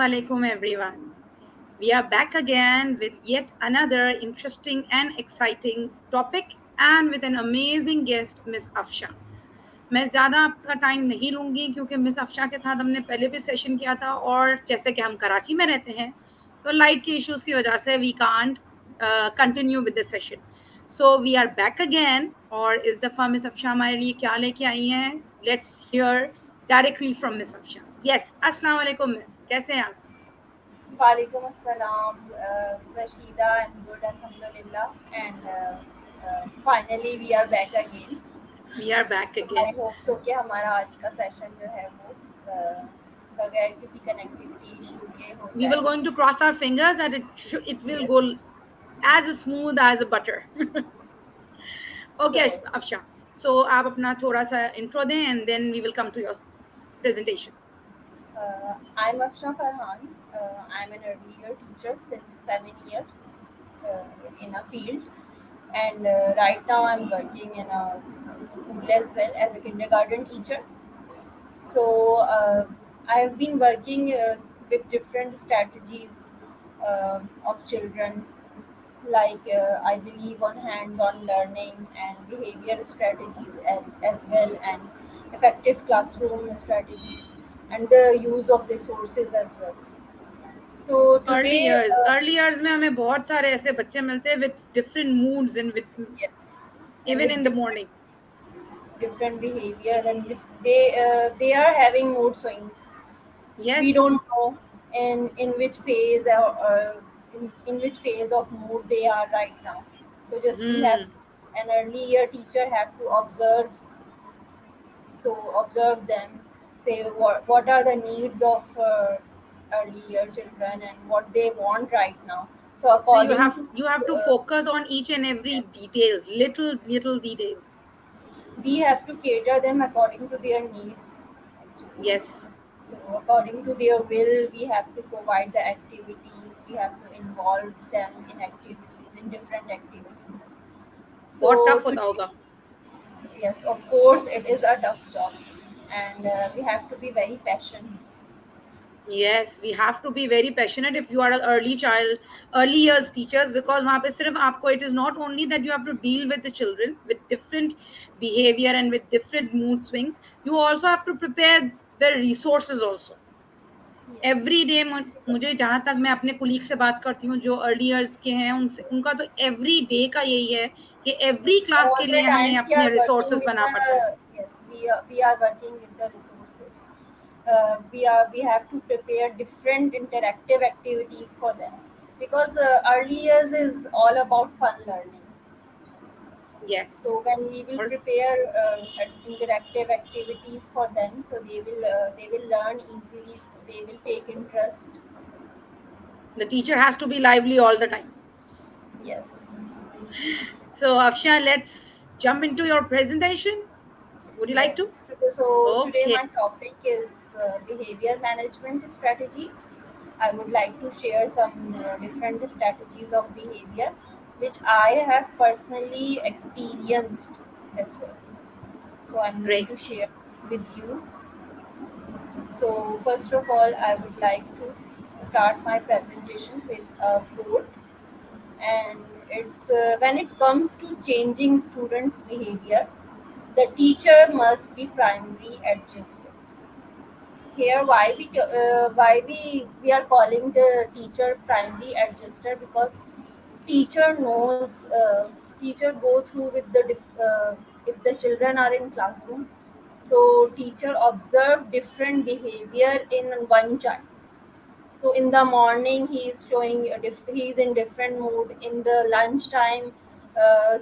alaikum, everyone. We are back again with yet another interesting and exciting topic and with an amazing guest, Miss Afsha. मैं ज़्यादा आपका time नहीं लूँगी क्योंकि miss Afsha के साथ हमने पहले भी सेशन किया था और जैसे कि हम कराची में रहते हैं तो लाइट के इश्यूज़ की वजह से we can't continue with the session so we are back again और इस दफ़ा मिस अफशा हमारे लिए क्या लेके आई हैं let's hear directly from miss Afsha yes अस्सलाम वालेकुम मिस कैसे हैं आप Walaikum Assalam, Rashida. I'm good, Alhamdulillah. And finally, we are back again. We are back So I again hope so कि हमारा आज का सेशन जो है वो बगैर किसी कनेक्टिविटी इशू के हो we will जाए. going to cross our fingers that it will Yes, go as smooth as a butter Okay, correct. Afsha. So आप अपना थोड़ा सा intro दें and then we will come to your presentation. I'm Afsha Farhan. I'm an early year teacher since 7 years in a field. And right now I'm working in a school as well as a kindergarten teacher. So I have been working with different strategies of children, like I believe on hands-on learning and behavior strategies as well, and effective classroom strategies, and the use of resources as well. So today, Early years में हमें बहुत सारे ऐसे बच्चे मिलते हैं with different moods and with yes, and even with in the morning. different behavior, and they are having mood swings. We Yes. don't know in which phase in which phase of mood they are right now. So just we have Hmm. an early year teacher have to observe, so observe them, say what are the needs of early year children and what they want right now. So So according to you have to focus on each and every yes, details, little details. we have to cater them according to their needs actually. Yes. So according to their will, we have to provide the activities. We have to involve them in activities, in different activities. बहुत So tough होता today, होगा. yes, of course, it is a tough job, and we have to be very passionate. Yes, we have to be very passionate if you are an early years teachers because वहाँ पे सिर्फ आपको it is not only that you have to deal with the children with different behavior and with different mood swings, you also have to prepare the resources also. Yes, every day मुझे जहाँ तक मैं अपने colleague से बात करती हूँ जो अर्ली ईयर्स के हैं उनसे उनका तो एवरी डे का यही है कि एवरी yes. क्लास All के the लिए हमें time we अपने are working रिसोर्सेज with बना पड़ता है the yes, we are working with the resources. We have to prepare different interactive activities for them because early years is all about fun learning. Yes So when we will और prepare interactive activities for them, so they will learn easily. They will take interest. the teacher has to be lively all the time. Yes. So Afsha, let's jump into your presentation. Would you like to? Yes. So today Okay. my topic is behavior management strategies. I would like to share some different strategies of behavior, which I have personally experienced as well. So I'm going Great. to share with you. So first of all, I would like to start my presentation with a quote, and it's when it comes to changing students' behavior, the teacher must be primary adjuster. Here, why we are calling the teacher primary adjuster because teacher knows teacher go through with if the children are in classroom, so teacher observe different behavior in one child. So in the morning he is showing he is in different mood. In the lunchtime,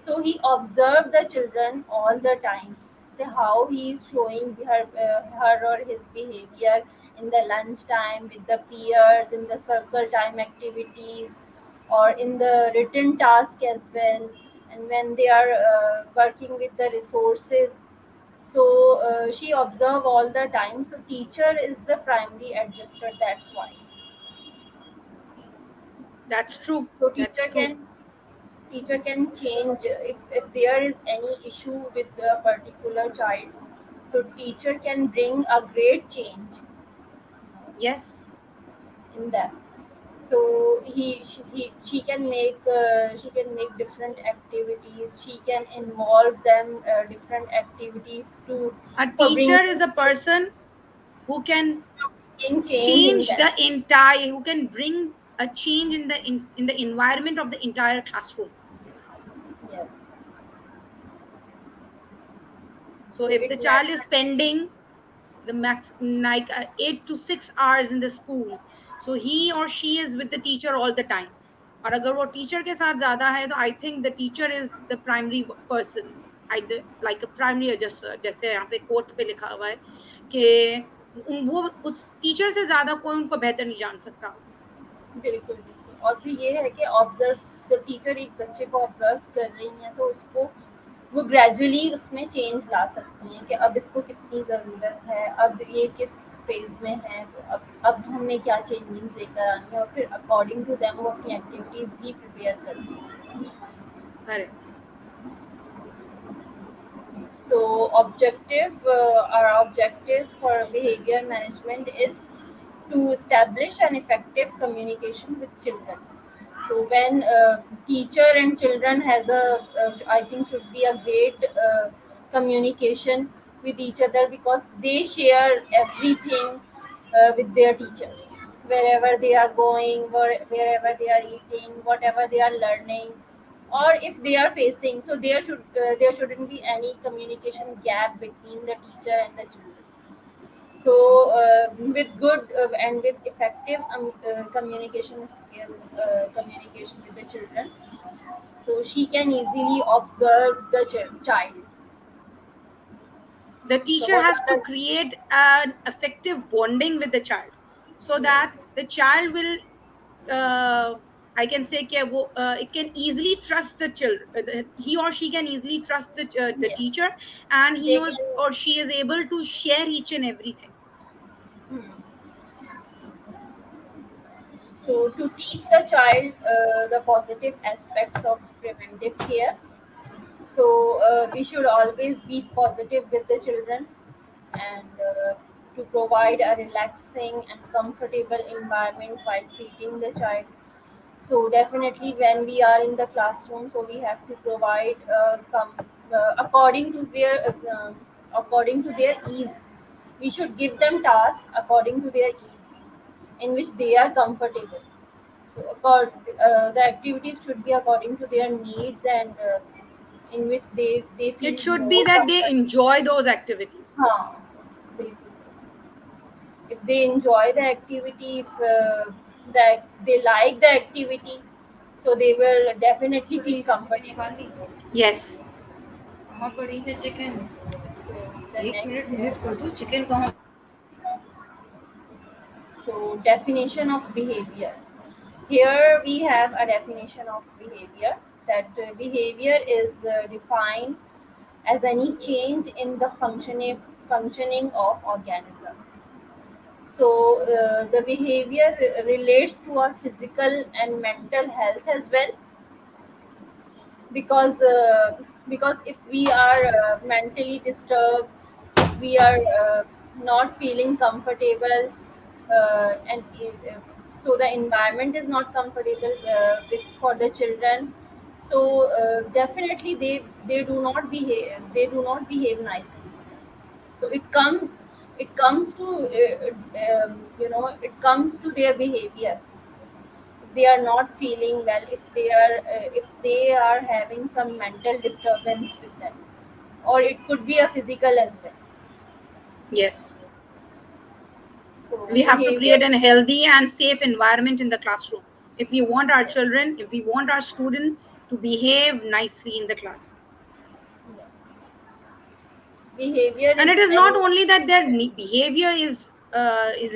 so he observed the children all the time. So how he is showing her or his behavior in the lunchtime with the peers, in the circle time activities, or in the written task as well. And when they are working with the resources, so she observe all the time. So teacher is the primary adjuster. That's why. That's true. So That's true. teacher can change if there is any issue with a particular child. So teacher can bring a great change Yes. in them. So she can make different activities. She can involve them different activities to A for teacher bringing is a person who can change in change them. the entire, who can bring a change in in the environment of the entire classroom. Yes. So So if it the child is matters. spending the max like 8 to 6 hours in the school, so he or she is with the teacher all the time. और अगर वो teacher के साथ ज्यादा है तो I think the teacher is the primary person, like a primary adjuster, जैसे यहाँ पे कोर्ट पे लिखा हुआ है कि वो उस टीचर से ज्यादा कोई उनको बेहतर नहीं जान सकता। बिल्कुल, बिल्कुल। और फिर ये है कि ऑब्ज़र्व, जब टीचर एक बच्चे को ऑब्ज़र्व कर रही हैं तो उसको वो ग्रेजुअली उसमें चेंज ला सकती हैं कि अब इसको कितनी ज़रूरत है, अब ये किस फ़ेज़ में है, तो अब हमें क्या चेंजिंग्स लेकर आनी है, और फिर अकॉर्डिंग टू देम वो अपनी एक्टिविटीज़ भी प्रिपेयर करती हैं। Correct. So our objective for behavior management is to establish an effective communication with children. So when teacher and children has I think should be a great communication with each other, because they share everything with their teacher, wherever they are going, wherever they are eating, whatever they are learning, or if they are facing. So there shouldn't be any communication gap between the teacher and the children. So with good and with effective communication with the children, so she can easily observe the child. The So teacher what has are to the create an effective bonding with the child so that yes, the child will I can say कि वो it can easily trust the children, he or she can easily trust the yes, teacher, and he they was can. or she is able to share each and everything. Hmm. So to teach the child the positive aspects of preventive care, so we should always be positive with the children, and to provide a relaxing and comfortable environment while treating the child. So definitely when we are in the classroom, so we have to provide according to their ease. We should give them tasks according to their ease, in which they are comfortable. So the activities should be according to their needs, and in which they It feel should be more that they comfortable. enjoy those activities. हाँ, बिल्कुल। If they enjoy the activity, if that they like the activity, so they will definitely feel comfortable. Yes. So the next is, so definition of behavior. Here we have a definition of behavior, that behavior is defined as any change in the functioning of organism. So the behavior relates to our physical and mental health as well, because if we are mentally disturbed, if we are not feeling comfortable, so the environment is not comfortable for the children, so definitely they do not behave nicely. So it comes to it comes to their behavior. If they are not feeling well, if they are having some mental disturbance with them, or it could be a physical as well. Yes. So We have to behavior. create a healthy and safe environment in the classroom if we want our Yes, children, if we want our student to behave nicely in the class. yes. Behavior And is it is not any. only that their behavior is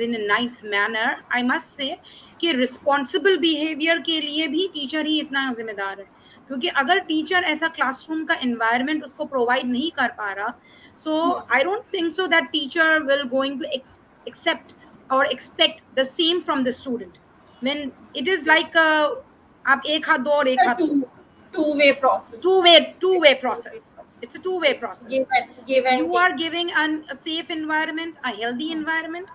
in a nice manner, I must say कि responsible behaviour के लिए भी teacher ही इतना जिम्मेदार है, क्योंकि अगर teacher ऐसा क्लासरूम का एनवायरनमेंट उसको प्रोवाइड नहीं कर पा रहा, so Hmm. I don't think so that teacher will going to accept और expect the same from the student when it is like आप एक हाथ दो और It's एक a हाथ लो। two-way process. Two way It's a two-way process. process. It's a two-way Yes. process. Give and You take. are giving a safe environment, a healthy Hmm. environment,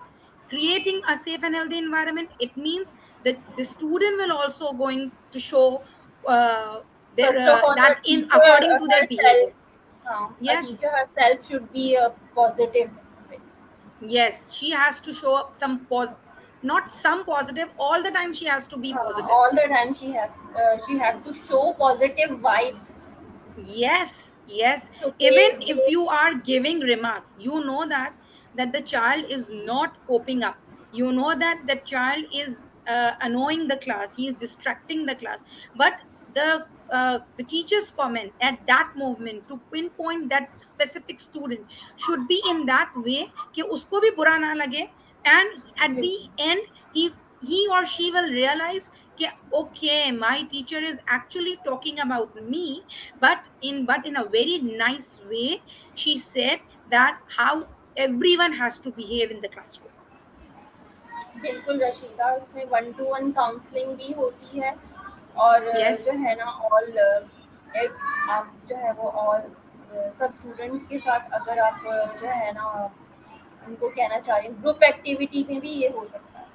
creating a safe and healthy environment, it means that the student will also going to show their First of all, that a in teacher according to their herself, behavior. a Yes, teacher herself should be a positive. yes, she has to show up some not some positive, all the time she has to be positive. All the time she have to show positive vibes. Yes, yes. So Even if they you are giving remarks, you know that the child is not coping up. You know that the child is annoying the class. He is distracting the class. But the teacher's comment at that moment to pinpoint that specific student should be in that way कि उसको भी बुरा ना लगे, and at the बिल्कुल end he or she will realize कि okay, my teacher is actually talking about me, but in a very nice way. She said that how everyone has to behave in the classroom. बिल्कुल रशीदा, उसमें one two one counselling भी होती है। और जो Yes, है ना ऑल एक आप जो है वो ऑल सब स्टूडेंट्स के साथ अगर आप जो है ना इनको कहना चाह रहे हैं ग्रुप एक्टिविटी में भी ये हो सकता है।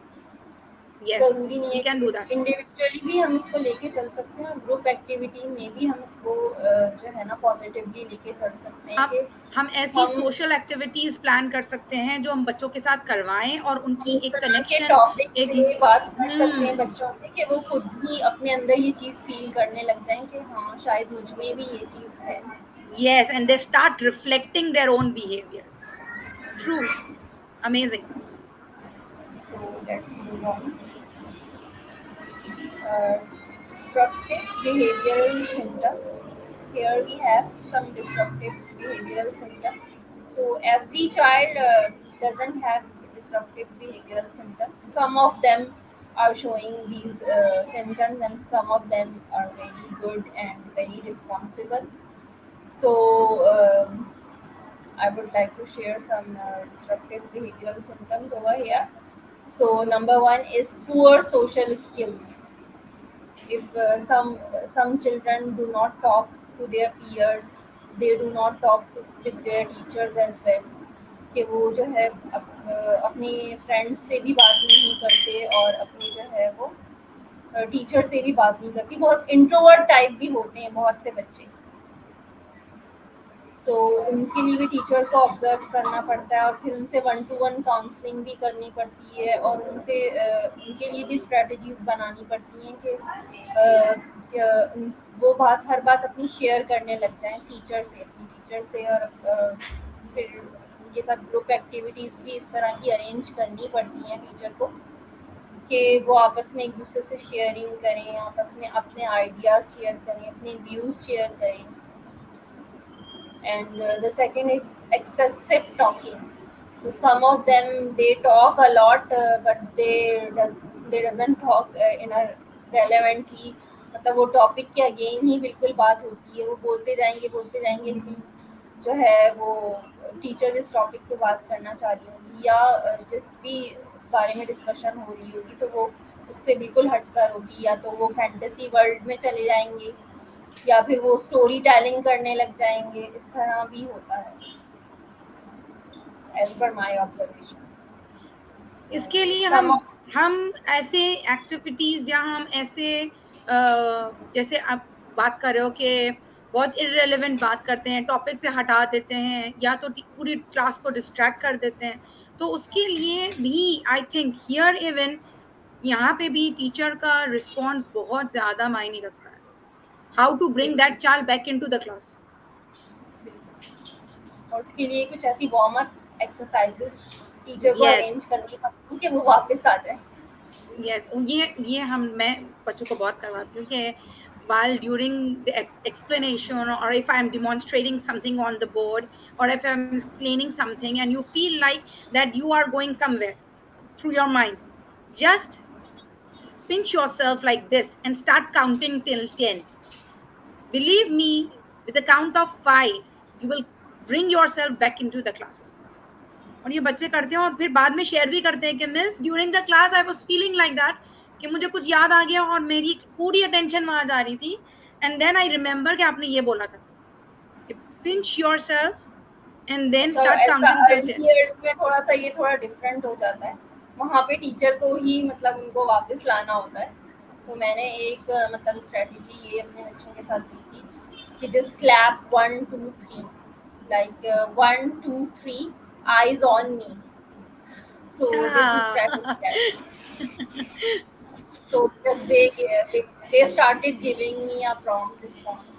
yes, ज़रूरी नहीं we है can कि do that. इंडिविजुअली भी हम इसको लेके चल सकते हैं और ग्रुप एक्टिविटी में भी हम इसको जो है ना पॉजिटिवली लेके चल सकते हैं आप कि हम ऐसी हम सोशल एक्टिविटीज प्लान कर सकते हैं जो हम बच्चों के साथ करवाएं और उनकी इस एक तरह के कनेक्शन, टॉपिक एक पे बात कर सकते हैं बच्चों से कि वो खुद ही अपने अंदर ये चीज़ फील करने लग जाएं कि हाँ शायद मुझ में भी ये चीज़ है। yes, and they start reflecting their own behavior. True, amazing. So let's move on. uh, Disruptive behavioral symptoms. Here we have some disruptive behavioral symptoms. So every child doesn't have disruptive behavioral symptoms. Some of them are showing these symptoms, and some of them are very good and very responsible. So I would like to share some disruptive behavioral symptoms over here. So number one is poor social skills. If some children do not talk to their peers, they do not talk with their teachers as well, कि वो जो है अपने friends से भी बात नहीं करते और अपने जो है वो टीचर से भी बात नहीं करती, बहुत इंट्रोवर्ट टाइप भी होते हैं बहुत से बच्चे। तो उनके लिए भी टीचर को ऑब्जर्व करना पड़ता है और फिर उनसे वन टू वन काउंसलिंग भी करनी पड़ती है और उनसे उनके लिए भी स्ट्रेटजीज बनानी पड़ती हैं कि वो बात हर बात अपनी शेयर करने लग जाएं टीचर से, अपनी टीचर से। और फिर उनके साथ ग्रुप एक्टिविटीज़ भी इस तरह की अरेंज करनी पड़ती हैं टीचर को कि वो आपस में एक दूसरे से शेयरिंग करें, आपस में अपने आइडियाज़ शेयर करें, अपने व्यूज़ शेयर करें। And the second is excessive talking. So some of them they talk a lot, but they doesn't talk in a relevantly, मतलब वो टॉपिक के अगेन ही बिल्कुल बात होती है, वो बोलते जाएंगे लेकिन जो है वो टीचर जिस टॉपिक पे बात करना चाह रही होगी या जिस भी बारे में डिस्कशन हो रही होगी तो वो उससे बिल्कुल हटकर होगी, या तो वो फैंटेसी वर्ल्ड में चले जाएंगे या फिर वो स्टोरी टेलिंग करने लग जाएंगे। इस तरह भी होता है एज पर माय ऑब्जर्वेशन। इसके लिए सम ऑफ हम ऐसे एक्टिविटीज या हम ऐसे जैसे आप बात कर रहे हो कि बहुत इररेलेवेंट बात करते हैं, टॉपिक से हटा देते हैं या तो पूरी क्लास को डिस्ट्रैक्ट कर देते हैं, तो उसके लिए भी आई थिंक हियर इवन यहाँ पे भी टीचर का रिस्पॉन्स बहुत ज्यादा मायने रखता है, हाउ टू ब्रिंग बिल्कुल that child back into the class. बिल्कुल। और उसके लिए कुछ ऐसी वार्म अप एक्सरसाइजेस टीचर को यस, अरेंज करनी पड़ती है कि वो वापस आ जाए। यस, ये हम मैं बच्चों को बहुत करवाती हूँ कि while during the explanation, or if I'm demonstrating something on the board, or if I'm explaining something and you feel like that you are going somewhere through your mind, just pinch yourself like this and start counting till 10. Believe me, with the count of 5 you will bring yourself back into the class. और ये बच्चे करते हैं और फिर बाद में share भी करते हैं कि miss during the class I was feeling like that, कि मुझे कुछ याद आ गया और मेरी पूरी अटेंशन वहां जा रही थी, एंड देन आई रिमेम्बर कि आपने ये बोला था, कि पिंच योरसेल्फ एंड देन अच्छा, स्टार्ट ऐसा काउंटिंग टिल अर्ली 10। ईयर्स में थोड़ा सा ये थोड़ा डिफरेंट हो जाता है। वहाँ पे टीचर को ही मतलब उनको वापस लाना होता है। तो मैंने एक मतलब स्ट्रेटजी ये अपने बच्चों के साथ की थी कि just clap 1 2 3, like 1 2 3 eyes on me. So this is Yeah. strategy I think. So just they started giving me a prompt response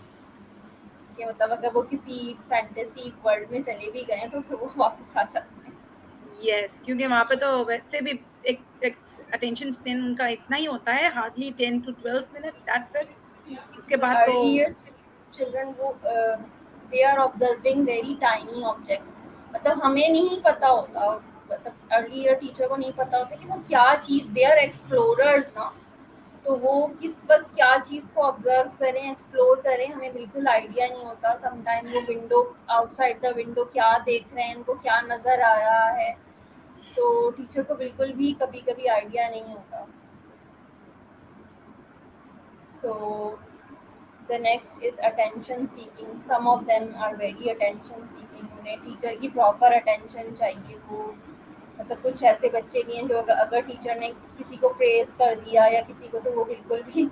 कि मतलब अगर वो किसी फैंटेसी वर्ल्ड में चले भी गए तो फिर वो वापस आ जाते हैं। यस, क्योंकि वहाँ पे तो वैसे भी एक अटेंशन स्पेन उनका इतना ही होता है, hardly 10 to 12 minutes, that's it. उसके बाद तो अर्ली ईयर्स चिल्ड्रन वो they are observing very tiny object, मतलब हमें नहीं पता होता, मतलब अर्ली ईयर टीचर को नहीं पता होता कि वो क्या चीज़, दे आर एक्सप्लोरर्स ना, तो वो किस वक्त क्या चीज़ को ऑब्जर्व करें, एक्सप्लोर करें, हमें बिल्कुल आइडिया नहीं होता। समटाइम वो विंडो, आउटसाइड द विंडो क्या देख रहे हैं, उनको क्या नज़र आ रहा है, तो टीचर को बिल्कुल भी कभी कभी आइडिया नहीं होता। So the next is attention seeking. Some of them are very attention seeking. उन्हें टीचर की प्रॉपर अटेंशन चाहिए। वो मतलब कुछ ऐसे बच्चे भी हैं जो अगर टीचर ने किसी को प्रेज कर दिया या किसी को, तो वो बिल्कुल भी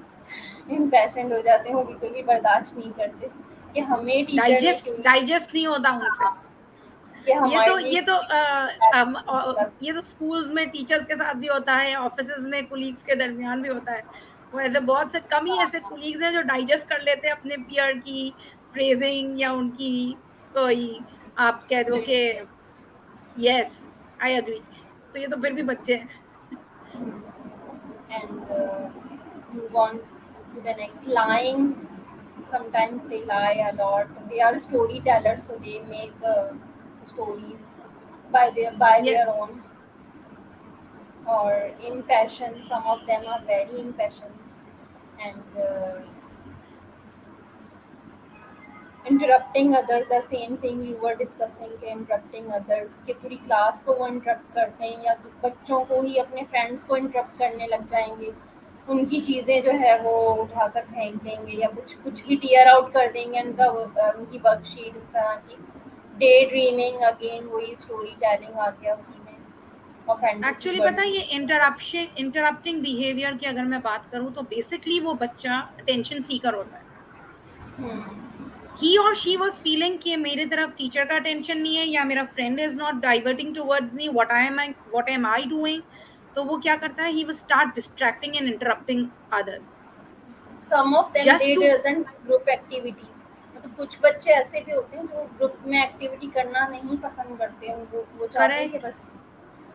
इम्पैशेंट हो जाते हैं, वो बिल्कुल भी बर्दाश्त नहीं करते कि हमें टीचर ने डाइजेस्ट क्यों नहीं, डाइजेस्ट नहीं होता उनसे। हाँ, कि ये हमारे तो लिए ये तो क्यों नहीं मतलब। ये तो स्कूल्स में टीचर्स के साथ भी होता है, ऑफिसेज में कुलीग्स के दरमियान भी होता है। वो ऐसे बहुत से कम ही ऐसे हाँ, कुलीग्स हैं जो डाइजेस्ट कर लेते हैं अपने पीयर की प्रेजिंग या उनकी कोई, आप कह दो कि बिल्कुल। Yes, I agree. तो ये तो फिर भी बच्चे हैं। And move on to the next. Lying, sometimes they lie a lot. They are storytellers, so they make stories by ये their own, or impatient. Some of them are very impatient, and interrupting others, the same thing you were discussing कि interrupting others, कि पूरी class को वो interrupt करते हैं या तो बच्चों को ही, अपने फ्रेंड्स को interrupt करने लग जाएंगे, उनकी चीज़ें जो है वो उठाकर फेंक देंगे या कुछ कुछ भी टीयर आउट कर देंगे, उनकी वर्कशीट इस तरह की। डे ड्रीमिंग, अगेन वही स्टोरी टेलिंग आ गया उसी में, और फैंटेसी एक्चुअली पता वर्ल्ड है, में ये चले जाते इंटरप्टिंग बिहेवियर की अगर मैं बात करूं तो बेसिकली वो बच्चा अटेंशन सीकर होता है। हैं। ही और शी वाज फीलिंग कि मेरे तरफ टीचर का अटेंशन नहीं है या मेरा friend is not diverting towards me, what am I doing. तो वो क्या करता है, he will start distracting and interrupting others some of them just they too. Doesn't group activities, मतलब कुछ बच्चे ऐसे भी होते हैं जो ग्रुप में एक्टिविटी करना नहीं पसंद करते हैं, उनको वो चाहते हैं कि करेक्ट। बस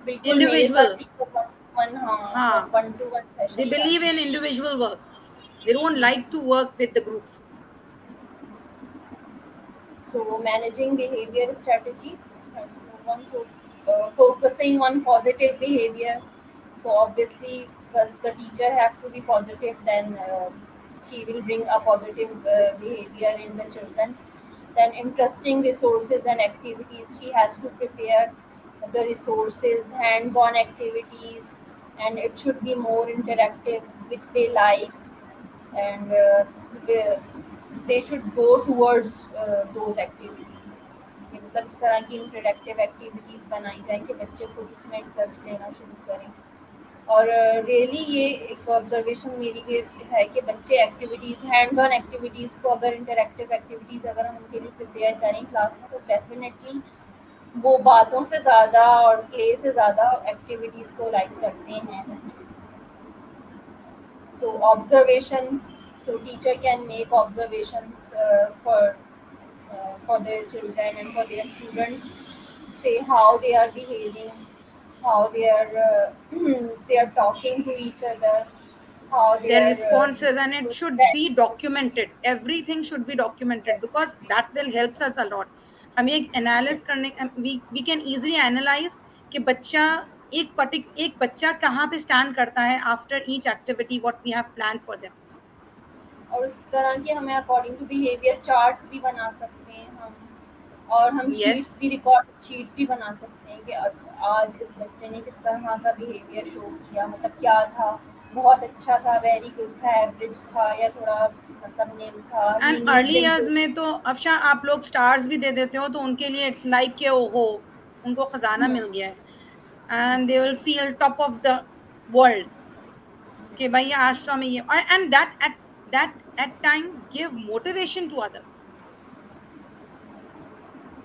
बिल्कुल मेरे इंडिविजुअल। साथ टीचर वन टू वन, हाँ हाँ, मतलब 1 to 1 दे सेशन बिलीव चाहिए। In individual work, they don't like to work with the groups. So managing behavior strategies. Let's move on to focusing on positive behavior. So obviously, first the teacher have to be positive, then she will bring a positive behavior in the children. Then interesting resources and activities. She has to prepare the resources, hands-on activities, and it should be more interactive, which they like, and they should go towards those activities, कि मतलब इस तरह की interactive activities बनाई जाए कि बच्चे खुद उसमें इंटरेस्ट लेना शुरू करें। और रियली ये एक ऑब्जर्वेशन मेरी ये है कि बच्चे एक्टिविटीज़, हैंड्स ऑन एक्टिविटीज़ को, अगर इंटरेक्टिव एक्टिविटीज़ अगर हम उनके लिए प्रिपेयर करें क्लास में, तो डेफिनेटली वो बातों से ज़्यादा और प्ले से ज़्यादा एक्टिविटीज़ को लाइक करते हैं बच्चे। So observations. So teacher can make observations for their children and for their students. Say how they are behaving, how they are talking to each other, how they Their are responses, and it doing should the be activities. documented, everything should be documented Yes, because that will helps us a lot। हमें एक yes. एनालिस करने, we can easily analyze कि बच्चा एक बच्चा कहाँ पे stand करता है after each activity what we have plan for them. और उस तरह के हमें अकॉर्डिंग टू बिहेवियर चार्ट्स भी बना सकते हैं हम, और हम यस, शीट्स भी, रिकॉर्ड शीट्स भी बना सकते हैं कि आज इस बच्चे ने किस तरह का बिहेवियर शो किया, मतलब क्या था, बहुत अच्छा था, वेरी गुड था, एवरेज था, या थोड़ा मतलब नील था, he and needs early years improve. में तो अफशा आप लोग स्टार्स भी दे देते हो तो उनके लिए इट्स लाइक के ओहो, उनको खजाना मिल गया है। and they will feel top of the world. Okay, bhaiya आज तो हमें ये, and that at times give motivation to others.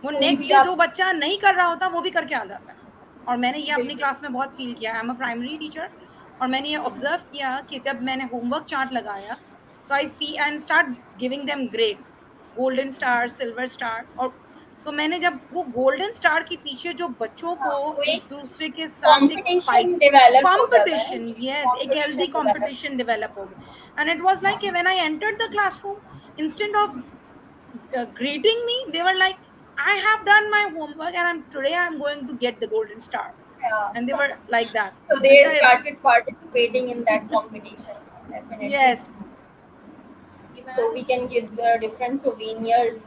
वो कोई नेक्स्ट भी डे आप जो बच्चा नहीं कर रहा होता वो भी करके आ जाता है। और मैंने ये अपनी बिल्कुल क्लास में बहुत फील किया। I am a primary teacher, और मैंने ये ऑब्जर्व किया कि जब मैंने होमवर्क चार्ट लगाया तो I fee and start giving them grades, golden star, silver star. और तो मैंने जब वो गोल्डन स्टार के पीछे जो बच्चों को हाँ, वो एक एक दूसरे के साथ एक फाइट, कंपटीशन डेवलप हो जाता है कंपटीशन, ना, यस, एक healthy competition develop. Competition develop हो गया। And it was like when I entered the classroom, instead of greeting me, they were like, I have done my homework and I'm going to get the golden star. Yeah. And they were like that. So they Beta, started participating in that competition. Definitely, yes, it's so we can give different souvenirs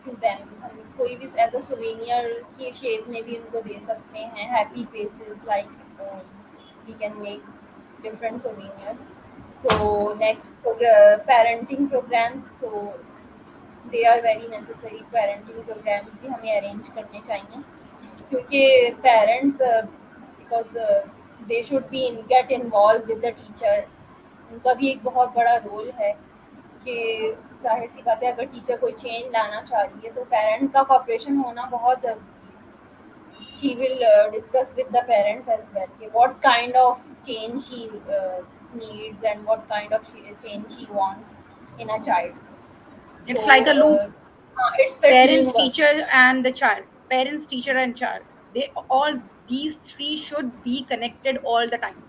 to them. हम कोई भी as a souvenir की shape में भी उनको दे सकते हैं. Happy faces, like we can make different souvenirs. So next parenting programs. So they are very necessary. Parenting programs भी हमें arrange करने चाहिए, क्योंकि parents because they should be get involve with the teacher. उनका भी एक बहुत बड़ा रोल है कि जाहिर सी बात है, अगर टीचर कोई चेंज लाना चाह रही है तो पेरेंट का कॉपरेशन होना बहुत ज़रूरी है. She will discuss with the parents as well कि what kind of change she needs and what kind of change she wants in a child. So it's like a loop. it's a Parents, teamwork. teacher, and the child. Parents, teacher, and child. They all, these three should be connected all the time.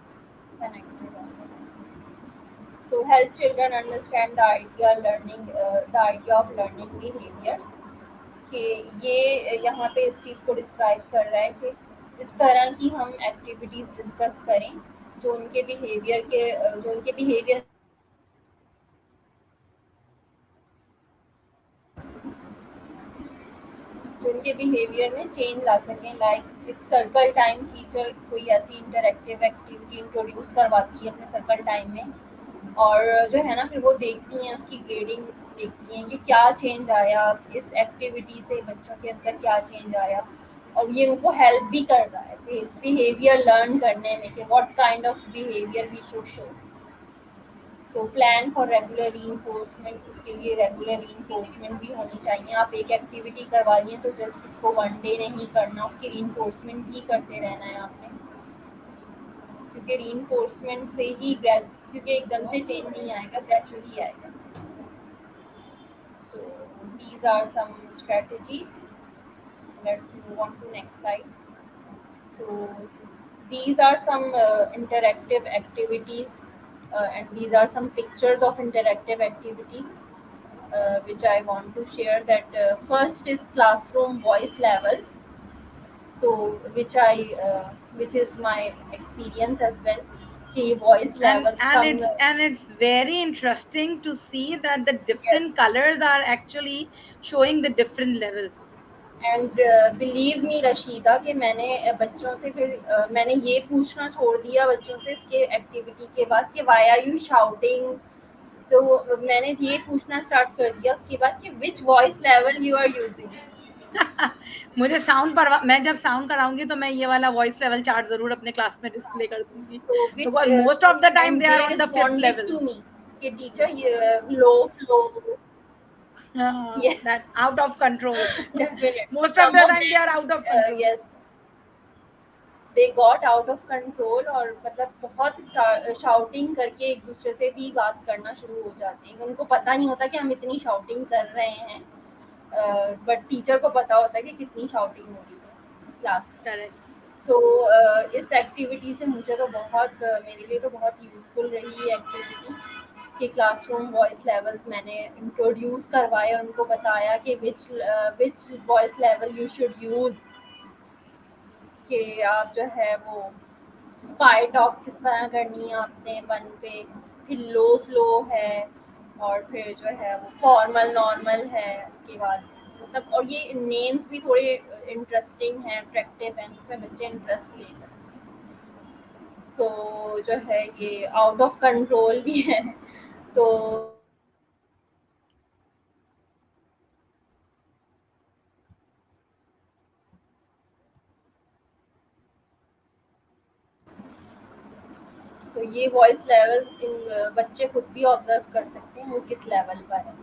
Connected on it. So help children understand the idea of learning behaviors. कि ये यहाँ पे इस चीज़ को describe कर रहा है कि इस तरह की हम एक्टिविटीज़ डिस्कस करें जो उनके बिहेवियर जो उनके बिहेवियर में चेंज ला सकें. Like if circle time teacher कोई ऐसी इंटरेक्टिव एक्टिविटी इंट्रोड्यूस करवाती है अपने सर्कल टाइम में, और जो है ना फिर वो देखती हैं उसकी ग्रेडिंग, देखती हैं कि क्या चेंज आया इस एक्टिविटी से, बच्चों के अंदर क्या चेंज आया, और ये उनको हेल्प भी कर रहा है बिहेवियर लर्न करने में कि what kind of behaviour we should show. So plan for regular reinforcement, उसके लिए रेगुलर रीइंफोर्समेंट भी होनी चाहिए. आप एक एक्टिविटी करवा रही हैं तो जस्ट उसको वन डे नहीं करना, उसकी रीइंफोर्समेंट भी करते रहना है आपने, क्योंकि रीइंफोर्समेंट से ही क्योंकि एकदम से चेंज नहीं आएगा, ग्रेजुअली आएगा. So these are some strategies. Let's move on to next slide. So these are some interactive activities, and these are some pictures of interactive activities which I want to share. That first is classroom voice levels. So which is my experience as well. कि voice and level and some it's and it's very interesting to see that the yes. different colors are actually showing the different levels. And believe me Rashida कि मैंने बच्चों से फिर मैंने ये पूछना छोड़ दिया बच्चों से इसके एक्टिविटी के बाद कि वाई आर यू शाउटिंग. तो मैंने ये पूछना स्टार्ट कर दिया उसके बाद कि which voice level you are using. मुझे साउंड पर, मैं जब साउंड कराऊंगी तो मैं ये वाला वॉइस लेवल चार्ट जरूर अपने क्लास में डिस्प्ले कर दूंगी, तो which because most of the time and they are they on the fifth responded level. To me कि teacher low flow. That yes. out of control. Definitely Most of some the of time they are out of them control. Yes they got out of control, और मतलब बहुत shouting करके एक दूसरे से भी बात करना शुरू हो जाते हैं. उनको पता नहीं होता कि हम इतनी शाउटिंग कर रहे हैं, बट टीचर को पता होता है कि कितनी शाउटिंग हो रही है क्लास में. Correct. सो इस एक्टिविटी से मुझे तो बहुत मेरे लिए तो बहुत यूज़फुल रही ये एक्टिविटी कि क्लासरूम वॉइस लेवल्स मैंने इंट्रोड्यूस करवाए और उनको बताया कि which voice level you should use, कि आप जो है वो स्पाई टॉक किस तरह करनी है अपने वन पे, फिर लो फ्लो है, और फिर जो है वो फॉर्मल नॉर्मल है उसके बाद. मतलब और ये नेम्स भी थोड़े इंटरेस्टिंग हैं, अट्रैक्टिव हैं, जिसमें बच्चे इंटरेस्ट ले सकते हैं. सो जो है ये आउट ऑफ कंट्रोल भी है. तो तो ये वॉइस लेवल्स इन बच्चे खुद भी ऑब्जर्व कर सकते हैं वो किस लेवल पर है।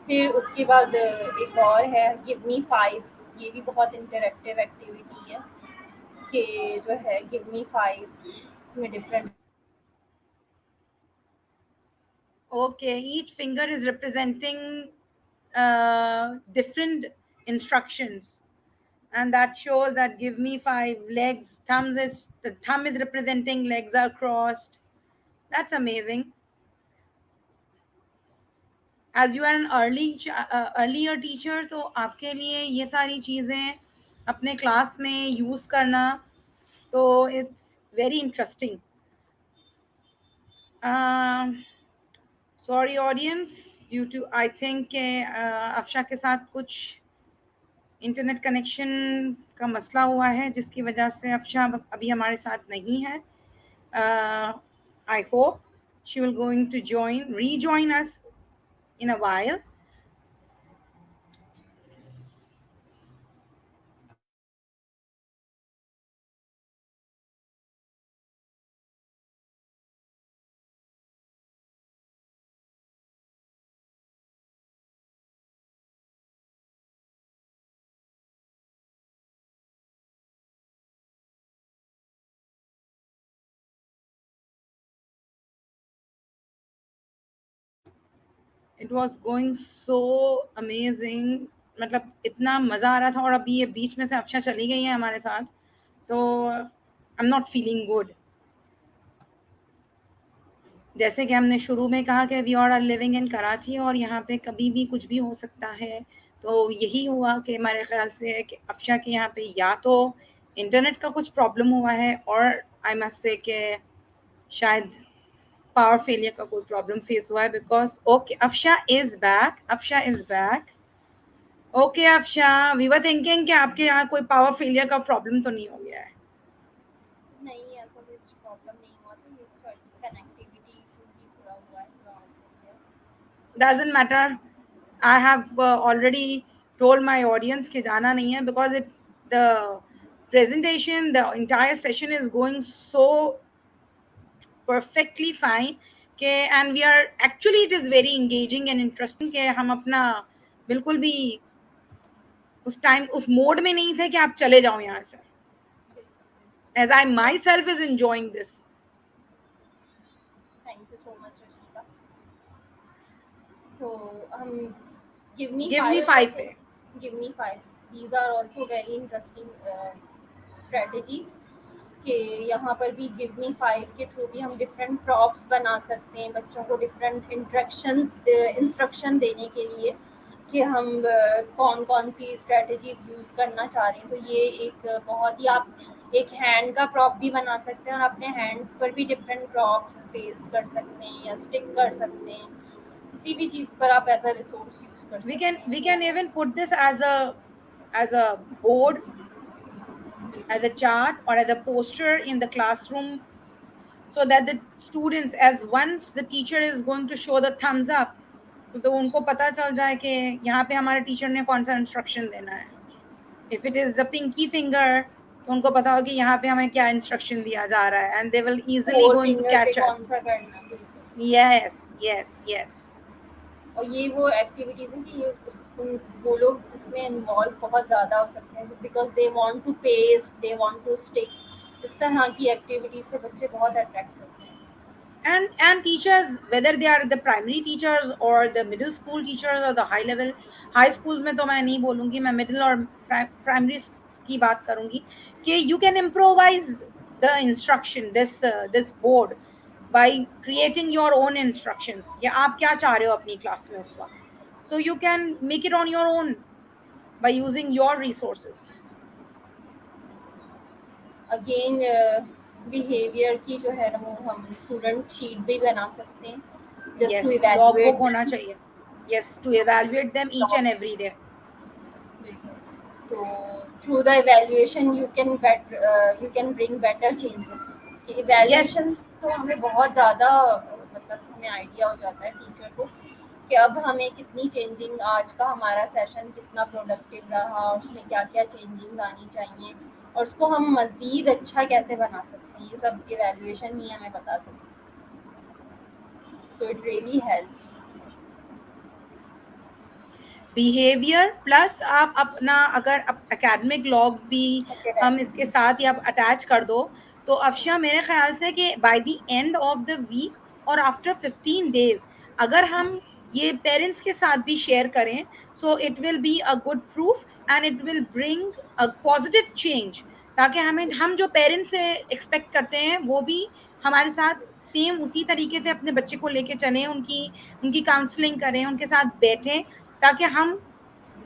फिर उसके बाद एक और है गिव मी 5। ये भी बहुत इंटरैक्टिव एक्टिविटी है कि जो है गिव मी 5 में different Okay, each finger is representing different instructions, and that shows that give me five legs. Thumbs is the thumb is representing legs are crossed. That's amazing. As you are an earlier teacher, तो आपके लिए ये सारी चीजें अपने class में use करना तो it's very interesting. Sorry audience, due to I think Afsha के साथ कुछ इंटरनेट कनेक्शन का मसला हुआ है जिसकी वजह से अफशा अभी हमारे साथ नहीं है. I hope she will going to join rejoin us in a while. It was going so amazing. मतलब इतना मज़ा आ रहा था और अभी ये बीच में से अफशा चली गई है हमारे साथ तो I am not feeling good. जैसे कि हमने शुरू में कहा कि we all are living in Karachi और यहाँ पे कभी भी कुछ भी हो सकता है. तो यही हुआ कि हमारे ख़्याल से कि अफशा के यहाँ पे या तो इंटरनेट का कुछ प्रॉब्लम हुआ है और आई मस्ट से कि शायद पावर फेलियर का कोई प्रॉब्लम फेस हुआ है. Because okay Afsha is back. Afsha is back. Okay Afsha, we were thinking कि आपके यहाँ कोई पावर फेलियर का प्रॉब्लम तो नहीं हो गया है. नहीं ऐसा कुछ प्रॉब्लम नहीं हुआ था ये कनेक्टिविटी इशू ही थोड़ा हुआ है थोड़ा ऑफ हो गया। Doesn't matter. I have already told my audience कि जाना नहीं है because the presentation, the entire session is going so perfectly fine कि and we are actually it is very engaging and interesting कि हम अपना बिल्कुल भी उस टाइम उस मोड में नहीं थे कि आप चले जाओ यहाँ से. As I myself is enjoying this. Thank you so much Rashika. तो हम give me Give me 5 five और पे. Give me 5 these are also very interesting strategies कि यहाँ पर भी गिव मी 5 के थ्रू भी हम डिफरेंट प्रॉप्स बना सकते हैं बच्चों को डिफरेंट इंस्ट्रक्शंस इंस्ट्रक्शन देने के लिए कि हम कौन कौन सी स्ट्रेटजीज यूज़ करना चाह रहे हैं। तो ये एक बहुत ही आप एक हैंड का प्रॉप भी बना सकते हैं और अपने हैंड्स पर भी डिफरेंट प्रॉप्स पेस्ट कर सकते हैं या स्टिक कर सकते हैं। किसी भी चीज़ पर आप एज अ रिसोर्स यूज़ कर we सकते can हैं we तो can even put this as a board, as a chart or as a poster in the classroom so that the students as once the teacher is going to show the thumbs up तो उनको पता चल जाए कि यहाँ पे हमारे teacher ने कौन सा इंस्ट्रक्शन देना है. If it is the pinky finger तो उनको पता हो कि यहाँ पे हमें क्या इंस्ट्रक्शन दिया जा रहा है and they will easily four going two finger पे कैच कौन अस. सा करना बिल्कुल। Yes yes yes. और ये वो एक्टिविटीज़ हैं कि वो लोग इसमें इन्वॉल्व बहुत ज़्यादा हो सकते हैं because they want to paste they want to stick. इस तरह की एक्टिविटीज़ से बच्चे बहुत अट्रैक्ट होते हैं। And teachers whether they are the primary teachers or the middle school teachers or the high schools में तो मैं नहीं बोलूँगी, मैं middle और primary की बात करूँगी कि you can improvise the instruction this board by creating your own instructions. या आप क्या चाह रहे हो अपनी क्लास में उस वक्त, so you can make it on your own by using your resources. Again behaviour की जो है ना वो हम स्टूडेंट शीट भी बना सकते हैं just to Yes, log book evaluate होना चाहिए. Yes, to evaluate them each and every day. तो through the evaluation you can bring better changes. Yes. Evaluation तो हमें बहुत ज़्यादा मतलब हमें आइडिया हो जाता है टीचर को कि अब हमें कितनी चेंजिंग आज का हमारा सेशन कितना प्रोडक्टिव रहा और उसमें क्या क्या चेंजिंग आनी चाहिए और उसको हम मज़ीद अच्छा कैसे बना सकते हैं ये सब इवैल्यूएशन ही हमें बता सकते हैं। So it really helps. Behaviour plus आप अपना अगर एकेडमिक लॉग भी हम Academic. इसके साथ या अटैच कर दो, तो अफशा मेरे ख्याल से कि by the end of the week और आफ्टर 15 डेज अगर हम ये पेरेंट्स के साथ भी शेयर करें, so it will be a good proof and it will bring a positive change, ताकि हमें हम जो पेरेंट्स से एक्सपेक्ट करते हैं वो भी हमारे साथ सेम उसी तरीके से अपने बच्चे को लेके चलें, उनकी उनकी काउंसलिंग करें, उनके साथ बैठें, ताकि हम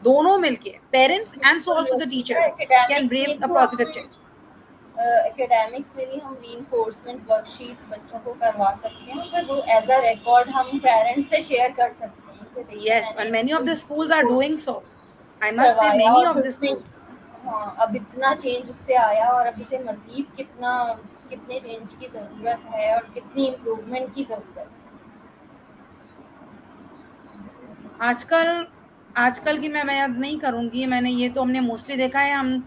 दोनों मिलके पेरेंट्स एंड सो बिल्कुल also the Rashida, teachers can academics bring में अ भी पॉजिटिव हम चेंज। एकेडमिक्स में भी हम रीइंफोर्समेंट वर्कशीट्स बच्चों को करवा सकते हैं, पर वो एज अ रिकॉर्ड हम पेरेंट्स से शेयर कर सकते हैं कि देखिए yes, मैंने and many of इनको the ये schools are reinforce doing so. I must say करवाया many और of फिर the उसमें schools. हाँ अब इतना चेंज उससे आया और अब इसे मज़ीद कितना कितने चेंज की ज़रूरत है और कितनी इम्प्रूवमेंट की ज़रूरत है। आजकल आजकल की मैं याद नहीं करूंगी, मैंने ये तो हमने मोस्टली देखा है, हम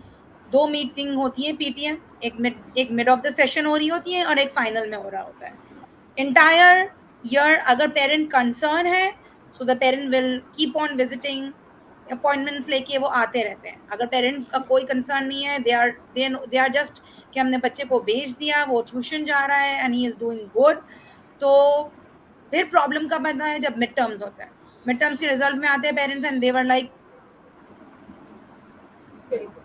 दो मीटिंग होती है पीटीएम, एक मिड ऑफ द सेशन हो रही होती है और एक फाइनल में हो रहा होता है। इंटायर ईयर अगर पेरेंट कंसर्न है, so the parent will keep on visiting, appointments लेके वो आते रहते हैं। अगर पेरेंट्स का कोई कंसर्न नहीं है, दे आर जस्ट कि हमने बच्चे को भेज दिया, वो ट्यूशन जा रहा है and he is doing good, तो फिर प्रॉब्लम कब बनता है? जब मिड टर्म्स होता है, मिड टर्म्स के रिजल्ट में आते हैं parents and they were like, बिल्कुल।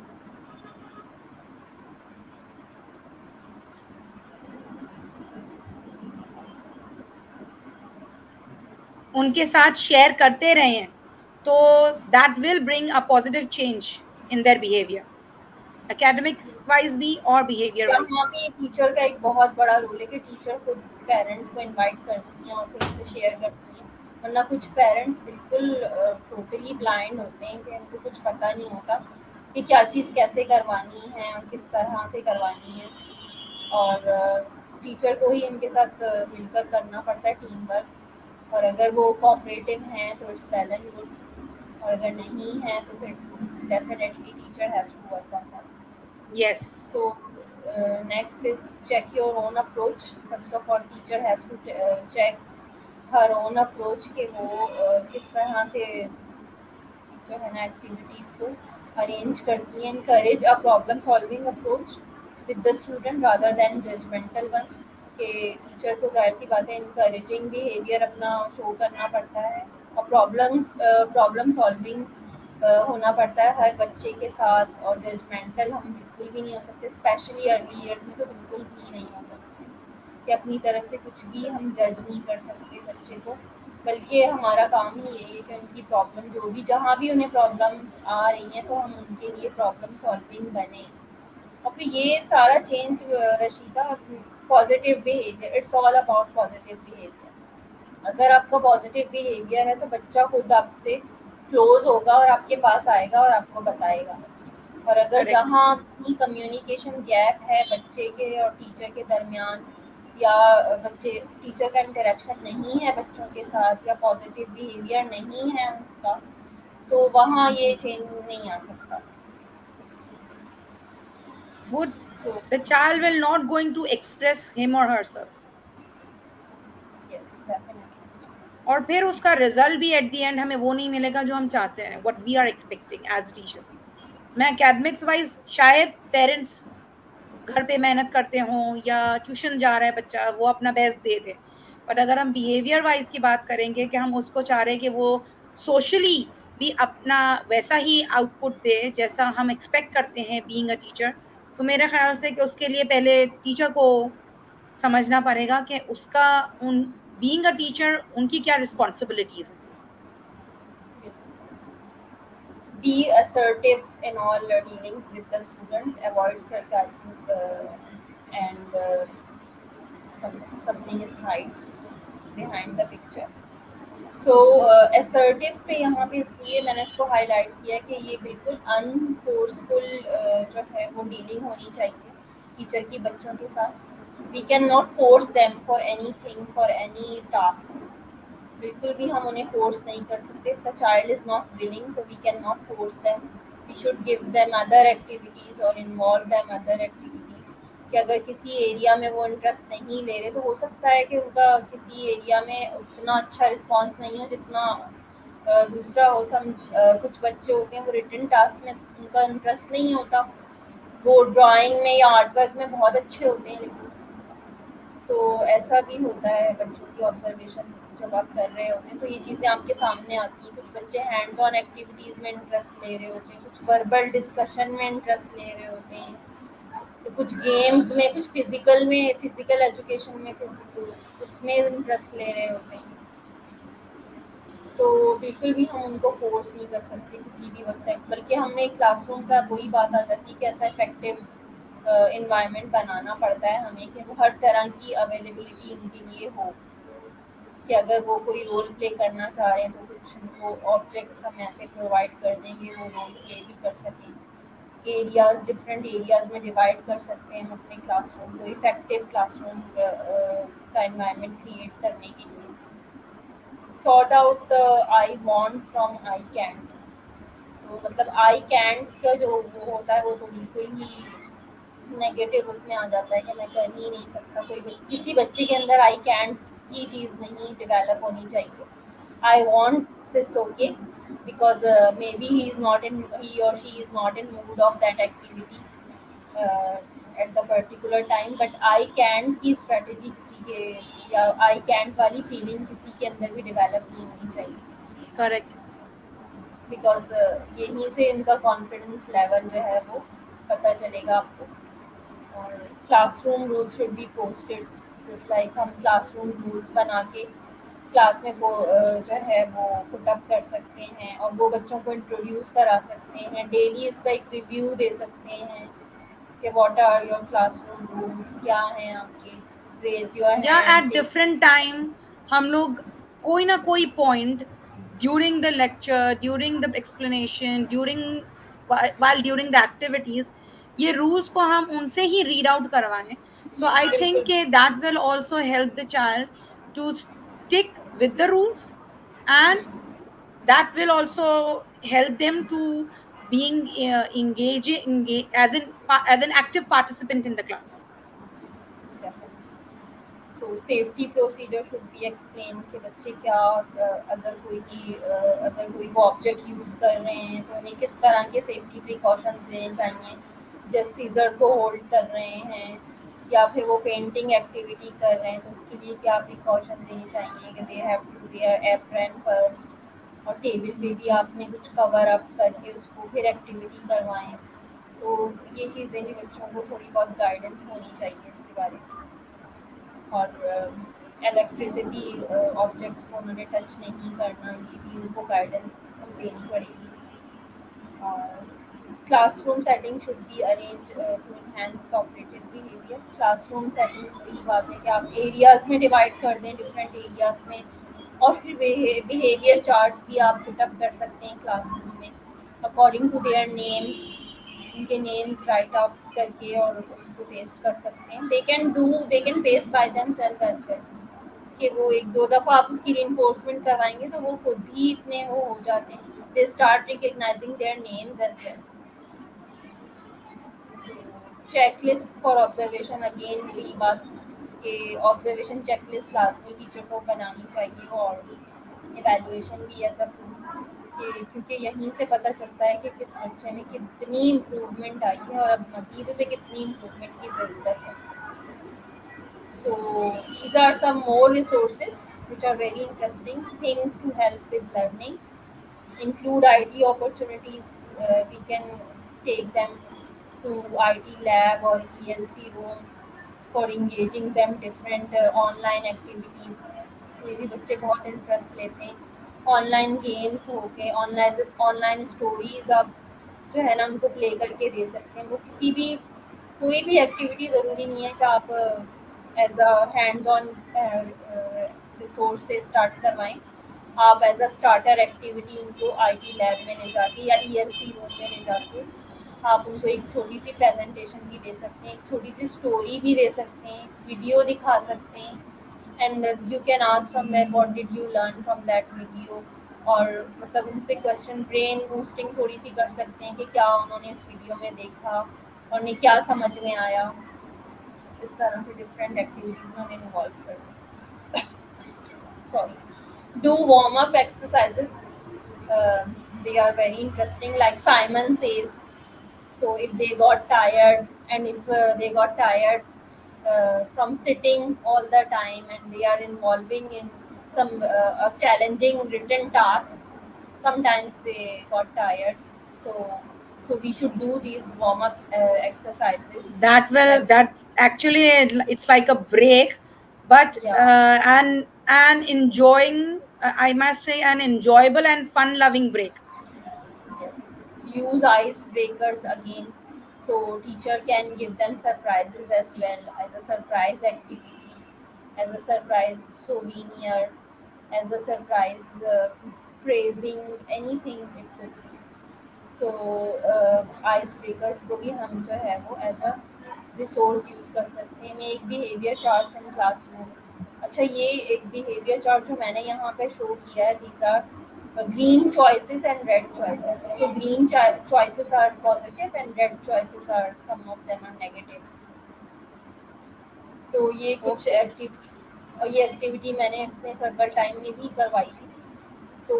उनके साथ शेयर करते रहे हैं, तो that will bring a positive change in their behaviour, academics wise भी और बिहेवियर वाइज यहाँ भी टीचर का एक बहुत बड़ा रोल है कि टीचर खुद पेरेंट्स को इनवाइट करती हैं और फिर उनसे शेयर करती हैं, वरना कुछ पेरेंट्स बिल्कुल टोटली ब्लाइंड होते हैं कि उनको कुछ पता नहीं होता कि क्या चीज़ कैसे करवानी है और किस तरह से करवानी है। और टीचर को ही इनके साथ मिलकर करना पड़ता है टीम वर्क, और अगर वो कोऑपरेटिव हैं तो इट्स वेल एंड गुड, और अगर नहीं है तो फिर definitely teacher has to work on that. Yes. So next is check your own approach. First of all, teacher has to check her own approach कि वो किस तरह से जो है ना एक्टिविटीज़ को अरेंज करती हैं। encourage a problem solving approach with the student rather than judgmental one, कि टीचर को जाहिर सी बात है encouraging behavior अपना शो करना पड़ता है और प्रॉब्लम सॉल्विंग होना पड़ता है हर बच्चे के साथ, और जजमेंटल हम बिल्कुल भी नहीं हो सकते, स्पेशली अर्ली ईयर्स में तो बिल्कुल भी नहीं हो सकते कि अपनी तरफ से कुछ भी हम जज नहीं कर सकते बच्चे को, बल्कि हमारा काम ही यही है कि उनकी प्रॉब्लम जो भी जहाँ भी उन्हें प्रॉब्लम्स आ रही हैं तो हम उनके लिए प्रॉब्लम सॉल्विंग बने। और फिर ये सारा change Rashida positive behaviour, it's all about positive behaviour. अगर आपका पॉजिटिव बिहेवियर है तो बच्चा खुद आपसे क्लोज होगा और आपके पास आएगा और आपको बताएगा। और अगर करेक्ट। जहाँ कहीं कम्युनिकेशन गैप है बच्चे के और टीचर के दरमियान, या बच्चे टीचर का इंटरेक्शन नहीं है बच्चों के साथ, या पॉजिटिव बिहेवियर नहीं है उसका, तो वहाँ ये चेंज नहीं आ सकता। would so the child will not going to express him or herself, yes definitely. और फिर उसका रिजल्ट भी एट द एंड हमें वो नहीं मिलेगा जो हम चाहते हैं, what we are expecting as teacher. मैं एकेडमिक्स वाइज शायद पेरेंट्स घर पे मेहनत करते हों या ट्यूशन जा रहा है बच्चा, वो अपना बेस्ट दे दे, बट अगर हम बिहेवियर वाइज की बात करेंगे कि हम उसको चाह रहे हैं कि वो सोशली भी अपना वैसा ही आउटपुट दे जैसा हम एक्सपेक्ट करते हैं बीइंग अ टीचर, तो मेरे ख्याल से कि उसके लिए पहले टीचर को समझना पड़ेगा कि उसका उन बीइंग अ टीचर उनकी क्या रिस्पॉन्सिबिलिटीज हैं। Be assertive in all dealings with the students. Avoid sarcasm and something is hide behind the picture. So assertive पे यहाँ पे इसलिए मैंने इसको हाईलाइट किया कि ये बिल्कुल अनफोर्सफुल जो है वो डीलिंग होनी चाहिए टीचर की बच्चों के साथ। We can not force them for anything, for any task. बिल्कुल भी हम उन्हें फोर्स नहीं कर सकते। The child is not willing so we can not force them. We should give them other activities और इन्वॉल्व देम अदर एक्टिविटीज, कि अगर किसी एरिया में वो इंटरेस्ट नहीं ले रहे तो हो सकता है कि उनका किसी एरिया में उतना अच्छा रिस्पॉन्स नहीं हो जितना दूसरा हो। कुछ बच्चे होते हैं वो रिटन टास्क में उनका इंटरेस्ट नहीं होता, वो ड्राइंग में या आर्ट वर्क में बहुत अच्छे होते हैं, लेकिन तो ऐसा भी होता है बच्चों की ऑब्जर्वेशन जब आप कर रहे होते हैं तो ये चीज़ें आपके सामने आती हैं। कुछ बच्चे हैंड्स ऑन एक्टिविटीज़ में इंटरेस्ट ले रहे होते हैं, कुछ वर्बल डिस्कशन में इंटरेस्ट ले रहे होते हैं, तो कुछ गेम्स में, कुछ फिजिकल एजुकेशन में उसमें इंटरेस्ट ले रहे होते हैं। तो बिल्कुल भी हम उनको फोर्स नहीं कर सकते किसी भी वक्त तक, बल्कि हमने क्लासरूम का वही बात आ जाती है कि ऐसा इफेक्टिव इन्वायरमेंट बनाना पड़ता है हमें कि वो हर तरह की अवेलेबिलिटी उनके लिए हो, कि अगर वो कोई रोल प्ले करना चाह रहे हैं तो कुछ वो ऑब्जेक्ट्स हम ऐसे प्रोवाइड कर देंगे वो रोल प्ले भी कर सकें। डिफरेंट एरियाज में डिवाइड कर सकते हैं हम अपने क्लासरूम को इफेक्टिव क्लासरूम का एनवायरनमेंट क्रिएट करने के लिए। Sort out the I want from I can't. तो मतलब आई कैंट का जो वो होता है वो तो बिल्कुल ही नेगेटिव उसमें आ जाता है कि मैं कर ही नहीं सकता। किसी बच्चे के अंदर आई कैंट की चीज़ नहीं डेवलप होनी चाहिए। I want is okay because may be he और she is not in mood of that activity at the particular time, but I can't की स्ट्रेटजी किसी के या आई कैंट वाली फीलिंग किसी के अंदर भी डेवलप नहीं होनी चाहिए, करेक्ट। बिकॉज यहीं से इनका कॉन्फिडेंस लेवल जो है वो पता चलेगा आपको। और classroom rules should be posted, just like हम क्लासरूम रूल्स बना के क्लास में वो जो है वो पुट अप कर सकते हैं और वो बच्चों को इंट्रोड्यूस करा सकते हैं, डेली इसका एक रिव्यू दे सकते हैं कि what are your classroom rules, क्या हैं आपके, रेज योर या hand, etc. Different time हम लोग कोई ना कोई point during the lecture, during the explanation, during while during the activities, ये रूल्स को हम उनसे ही रीड आउट करवाएं. So I बिल्कुल। think that will also help the child to stick with the rules, and hmm, that will also help them to being as an active participant in the class. definitely. So safety procedure should be explain कि बच्चे क्या अगर कोई वो object use कर रहे हैं तो उन्हें किस तरह के सेफ्टी प्रिकॉशंस लेने चाहिए। जैसे सीजर को होल्ड कर रहे हैं या फिर वो पेंटिंग एक्टिविटी कर रहे हैं तो उसके लिए क्या प्रिकॉशन लेने चाहिए कि they have to wear apron first, और टेबल पे भी आपने कुछ कवर अप करके उसको फिर एक्टिविटी करवाएं। तो ये चीज़ें भी बच्चों को थोड़ी बहुत गाइडेंस होनी चाहिए इसके बारे में। और इलेक्ट्रिसिटी ऑब्जेक्ट्स को उन्होंने टच नहीं करना, ये भी उनको गाइडेंस देनी पड़ेगी। और classroom setting should be arrange to enhance cooperative behaviour. Classroom setting वही बात है कि आप एरियाज में डिवाइड कर दें, डिफरेंट एरियाज में, और फिर बिहेवियर चार्ट्स भी आप पुटअप कर सकते हैं क्लासरूम में अकॉर्डिंग टू देयर नेम्स। उनके नेम्स राइट अप करके और उसको पेस्ट कर सकते हैं। They can paste by themselves as well, कि वो एक दो दफ़ा आप उसकी रिइंफोर्समेंट करवाएंगे तो वो खुद ही इतने वो हो जाते हैं, they start recognising their names as well. Checklist for observation, again वही बात कि ऑब्जर्वेशन चेकलिस्ट लाजमी टीचर को बनानी चाहिए, और इवैल्यूएशन भी एज अ प्रूफ, क्योंकि यहीं से पता चलता है कि किस बच्चे में कितनी इम्प्रूवमेंट आई है और अब मज़ीद उसे कितनी इम्प्रूवमेंट की ज़रूरत है। So these are some more resources which are very interesting things to help with learning. Include IT opportunities. We can take them to IT lab or ELC room for engaging them different online activities. इसमें भी बच्चे बहुत interest लेते हैं। Online games हो गए, online stories आप जो है ना उनको प्ले करके दे सकते हैं। वो कोई भी एक्टिविटी ज़रूरी नहीं है कि आप as a hands on resource से स्टार्ट करवाएं। आप एज अ स्टार्टर एक्टिविटी उनको आईटी लैब में ले जाके या ईएलसी रूम में ले जाके आप उनको एक छोटी सी प्रेजेंटेशन भी दे सकते हैं, एक छोटी सी स्टोरी भी दे सकते हैं, वीडियो दिखा सकते हैं, and you can ask from that what did you learn from that video. और मतलब उनसे क्वेश्चन ब्रेन बूस्टिंग थोड़ी सी कर सकते हैं कि क्या उन्होंने इस वीडियो में देखा और उन्हें क्या समझ में आया। इस तरह से डिफरेंट एक्टिविटीज में उन्हें इन्वॉल्व कर सकते हैं। Sorry, do warm up exercises, they are very interesting, like Simon says. So if they got tired, and if they got tired from sitting all the time, and they are involving in some a challenging written task, sometimes they got tired. So we should do these warm up exercises, That will, like, that actually it's like a break, but yeah. an enjoying, I must say, an enjoyable and fun loving break. Yes. Use icebreakers again. So teacher can give them surprises as well, as a surprise activity, as a surprise souvenir, as a surprise praising, anything it could be. So ice breakers को भी हम जो है वो as a resource use कर सकते हैं। Make behaviour charts in classroom. अच्छा, ये एक बिहेवियर चार्ट जो मैंने यहाँ पे शो किया है, these are green choices and red choices. So green choices are positive and red choices are, some of them are negative. सो ये कुछ Okay. एक्टिविटी, और ये एक्टिविटी मैंने अपने सर्कल टाइम में भी करवाई थी। तो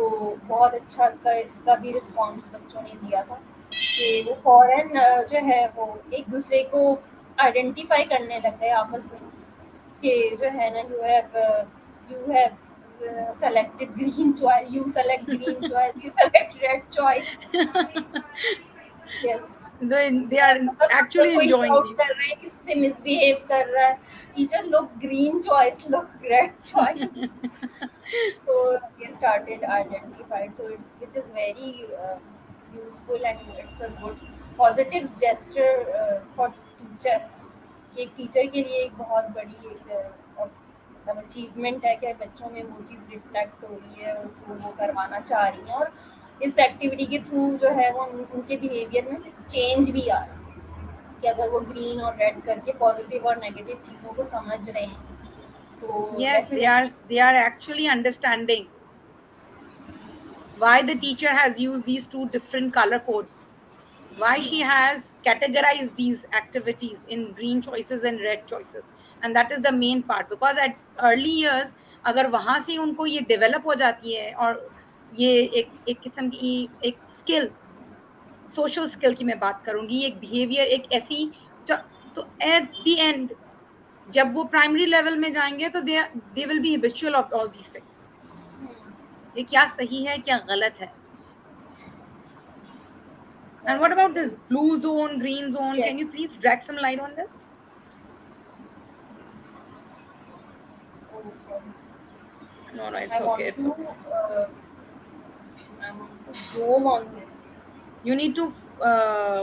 बहुत अच्छा इसका इसका भी रिस्पॉन्स बच्चों ने दिया था कि वो फ़ौरन जो है वो एक दूसरे को आइडेंटिफाई करने लग गए आपस में कि जो है ना, you have selected green choice, you select green choice, you select red choice. Yes. They are अगर actually कोई enjoying शाउट these. कर रहा है, किसी से मिसबिहेव कर रहा है, टीचर लोग ग्रीन चॉइस, लोग red choice. So we started identified, so which is very useful, and it's a good positive gesture for teacher। एक टीचर के लिए एक बहुत बड़ी एक मतलब अचीवमेंट है कि बच्चों में वो चीज़ रिफ्लेक्ट हो रही है और जो वो करवाना चाह रही हैं, और इस एक्टिविटी के थ्रू जो है वो उनके बिहेवियर में चेंज भी आ रहा है कि अगर वो ग्रीन और रेड करके पॉजिटिव और नेगेटिव चीज़ों को समझ रहे हैं, तो Yes, definitely. they are actually understanding why the teacher has used these two different color codes, why she has categorized these activities in green choices and red choices. And that is the main part, because at early years अगर वहां से उनको ये develop हो जाती है, और ये एक किस्म की एक स्किल, सोशल स्किल की मैं बात करूंगी, एक बिहेवियर, एक ऐसी, तो, तो एट द एंड जब वो प्राइमरी लेवल में जाएंगे तो they will be habitual of all these things. ये क्या सही है, क्या गलत है। And what about this blue zone, green zone? Can Yes. you please drag some light on this? Oh, sorry. No, no, it's I okay. want It's to okay. I want to zoom on this. You need to, uh,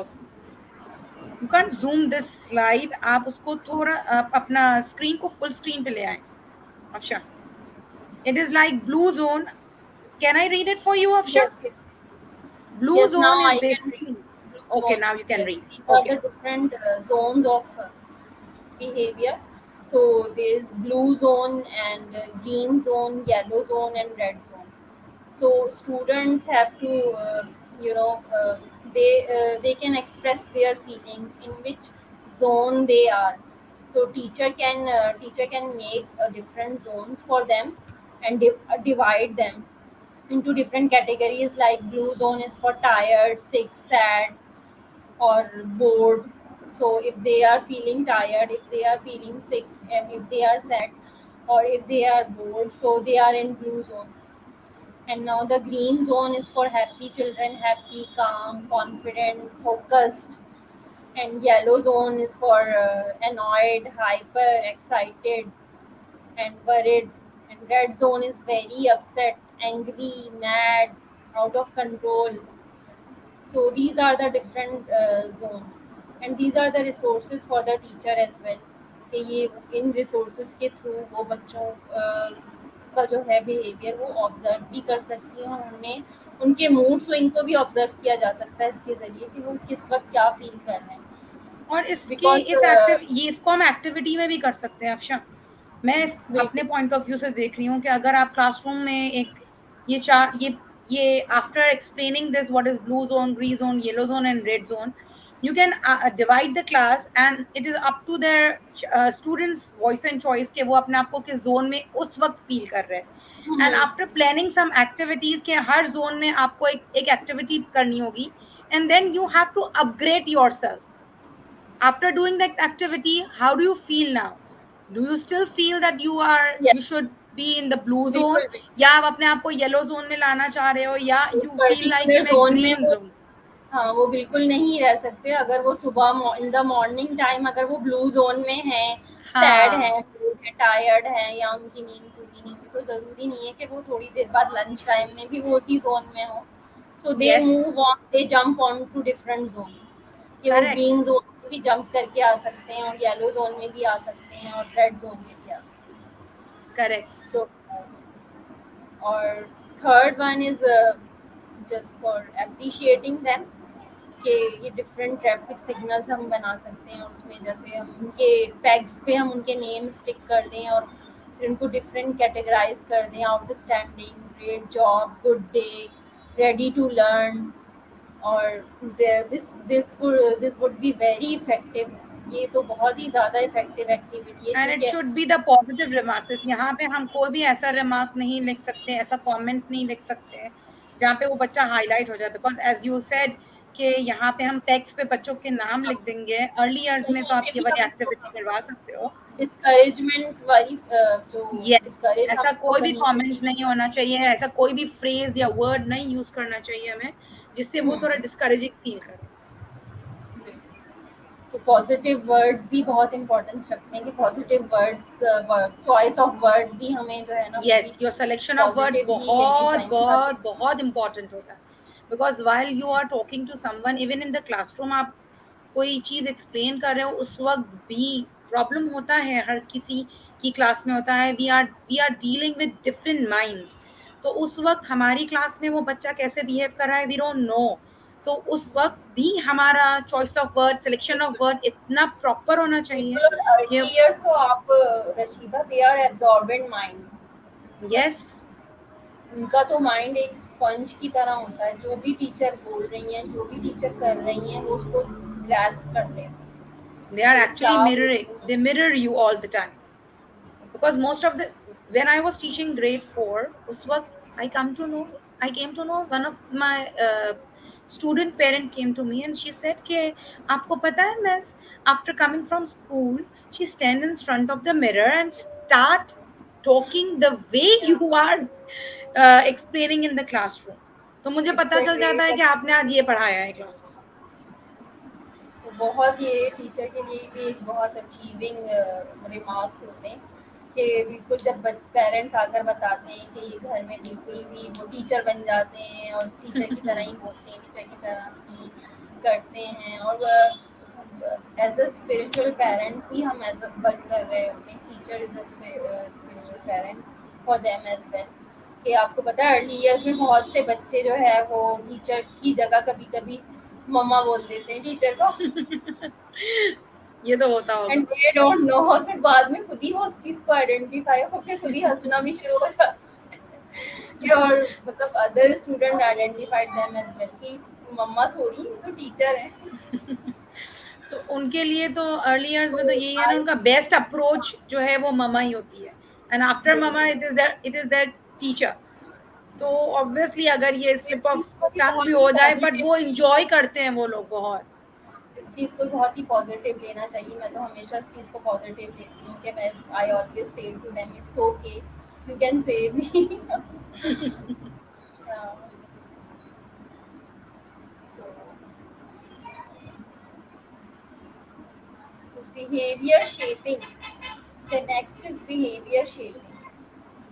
you can't zoom this slide. आप उसको थोड़ा अपना screen को full screen पे ले आए। अच्छा, it is like blue zone. Can I read it for you, Afsha? Yes, yes, Blue yes. zone Now is I can read basically, blue okay, zone. now you can Yes, read. these are the Okay. different zones of behavior. So there is blue zone and green zone, yellow zone, and red zone. So students have to, you know, they can express their feelings in which zone they are. So teacher can make different zones for them, and divide them into different categories, like blue zone is for tired, sick, sad, or bored. So if they are feeling tired, if they are feeling sick, and if they are sad, or if they are bored, so they are in blue zone. And now the green zone is for happy children, happy, calm, confident, focused. And yellow zone is for annoyed, hyper, excited, and worried. And red zone is very upset, angry, mad, out of control. So these are the different zone, and these are the resources for the teacher as well, कि ये इन resources के through वो बच्चों का जो है behaviour वो observe भी कर सकती है, और उनमें उनके मूड स्विंग को भी ऑब्जर्व किया जा सकता है इसके ज़रिए कि वो किस वक्त क्या फील कर रहे हैं। और इसके बिकॉज इस एक्टिव ये इसको हम एक्टिविटी में भी कर सकते हैं अफशा। मैं अपने बिल्कुल। पॉइंट ऑफ व्यू से देख रही हूँ कि अगर आप क्लासरूम में एक ये चार ये after explaining this what is blue zone, green zone, yellow zone and red zone, You can divide the class and it is up to their students voice and choice के वो अपने आप को किस जोन में उस वक्त फील कर रहे हैं. And after planning some activities के हर जोन में आपको एक एक्टिविटी करनी होगी, and then you have to upgrade yourself after doing that activity. How do you feel now? Do you still feel that Yes, you should be in the blue zone, बिल्कुल बिल्कुल. या आप अपने आप को येलो जोन में लाना चाह रहे हो, या एक you feel like कि पर्टिकुलर मैं जोन में ग्रीन वो, जोन. हाँ, वो बिल्कुल नहीं रह सकते. अगर वो सुबह इन द मॉर्निंग टाइम अगर वो ब्लू ज़ोन में हैं, सैड हाँ. हैं, बोर हैं, टायर्ड हैं या उनकी नींद पूरी नहीं हुई, तो ज़रूरी नहीं है कि वो थोड़ी देर बाद लंच टाइम में भी वो उसी ज़ोन में हों. So they Yes. Move on, they jump on to different zone. कि वो Correct. ग्रीन ज़ोन में भी जंप करके आ सकते हैं और येलो ज़ोन में भी आ सकते हैं और रेड ज़ोन में भी आ सकते Correct. हैं. सो और third one is just for appreciating them, कि ये डिफरेंट ट्रैफिक सिग्नल्स हम बना सकते हैं. और उसमें जैसे हम उनके टैग्स पे हम उनके नेम स्टिक कर दें और फिर उनको डिफरेंट कैटेगराइज कर दें. Outstanding, great job, good day, ready to learn. और this would be very effective. ये तो बहुत ही ज़्यादा इफेक्टिव एक्टिविटी है एंड इट क्योंकि should be the positive remarks. यहाँ पे हम कोई भी ऐसा रिमार्क नहीं लिख सकते, ऐसा कमेंट नहीं लिख सकते जहाँ पे वो बच्चा हाईलाइट हो जाए, बिकॉज एज यू सेड कि यहाँ पे हम टेक्स्ट पे बच्चों के नाम लिख देंगे. अर्ली ईयर्स में तो कहीं आप पे ये भी वाली हम एक्टिविटी करवा सकते हो. डिस्करेजमेंट वाली जो ये डिस्करेज ऐसा हम तो कोई भी कहीं पे भी कमेंट नहीं होना चाहिए, ऐसा कोई भी फ्रेज या वर्ड नहीं यूज करना चाहिए हमें जिससे वो थोड़ा नहीं. डिस्करेजिंग फील करे. तो पॉजिटिव वर्ड्स भी बहुत इम्पोर्टेंस रखते हैं कि positive words, choice of words भी हमें जो है ना वो भी yes, your selection of words positive ही लेने बहुत चाहिए ताकि बहुत बहुत इंपॉर्टेंट होता है. Because while you are talking to someone, even in the classroom, आप कोई चीज एक्सप्लेन कर रहे हो उस वक्त भी प्रॉब्लम होता है, हर किसी की क्लास में होता है. We are dealing with different minds. तो उस वक्त हमारी क्लास में वो बच्चा कैसे बिहेव कर रहा है वी डोंट नो. तो उस वक्त भी हमारा choice of word, selection of word इतना प्रॉपर होना चाहिए बिल्कुल. और कि अर्ली ईयर्स तो आप Rashida, they are absorbent mind. मतलब यस, उनका तो माइंड एक स्पंज की तरह होता है. जो भी टीचर बोल रही हैं, जो भी टीचर कर रही हैं, वो उसको ग्रास्प कर लेते हैं they are कि actually क्या बोल mirroring, रही they हैं. mirror you all the time. Because most of the, when I was teaching grade 4 उस वक्त I came to know one of my student parent came to me and she said कि आपको पता है miss, after coming from school she stands in front of the mirror and start talking the way Yeah, you are explaining in the classroom. तो मुझे it's पता a चल जाता great है कि आपने आज experience. ये पढ़ाया है क्लास में. तो बहुत ये टीचर के लिए भी एक बहुत अचीविंग रिमार्क्स होते हैं कि बिल्कुल जब पेरेंट्स आकर बताते हैं कि ये घर में बिल्कुल भी वो टीचर बन जाते हैं और टीचर की तरह ही बोलते हैं, टीचर की तरह ही करते हैं. और एज अ स्पिरिचुअल पेरेंट भी हम एज अ वर्क कर रहे होते हैं. Teacher is a spiritual parent for them as well. कि आपको पता है अर्ली ईयर्स में बहुत से बच्चे जो है वो टीचर की जगह कभी कभी मम्मा बोल देते हैं टीचर को. ये तो होता एंड होगा. They don't know. और फिर बाद में खुद ही वो उस चीज को आइडेंटिफाई हो फिर खुद ही हंसना भी शुरू हो जाता है. और मतलब other student identified them as well कि मम्मा थोड़ी तो टीचर है. तो उनके लिए तो अर्ली इयर्स में तो तो यही है ना, आई उनका बेस्ट अप्रोच जो है वो ममा ही होती है. एंड आफ्टर ममा बिल्कुल इट इज दैट टीचर. तो ऑब्वियसली अगर ये इस स्लिप ऑफ चीज को भी टंग भी बहुत ही हो जाए बट वो पॉजिटिव इंजॉय करते हैं वो लोग बहुत. इस चीज़ को बहुत ही पॉजिटिव लेना चाहिए. मैं तो हमेशा इस चीज़ को पॉजिटिव लेती हूँ कि मैं I always say to them it's okay, you can say me. So so behavior shaping. The next is behavior shaping.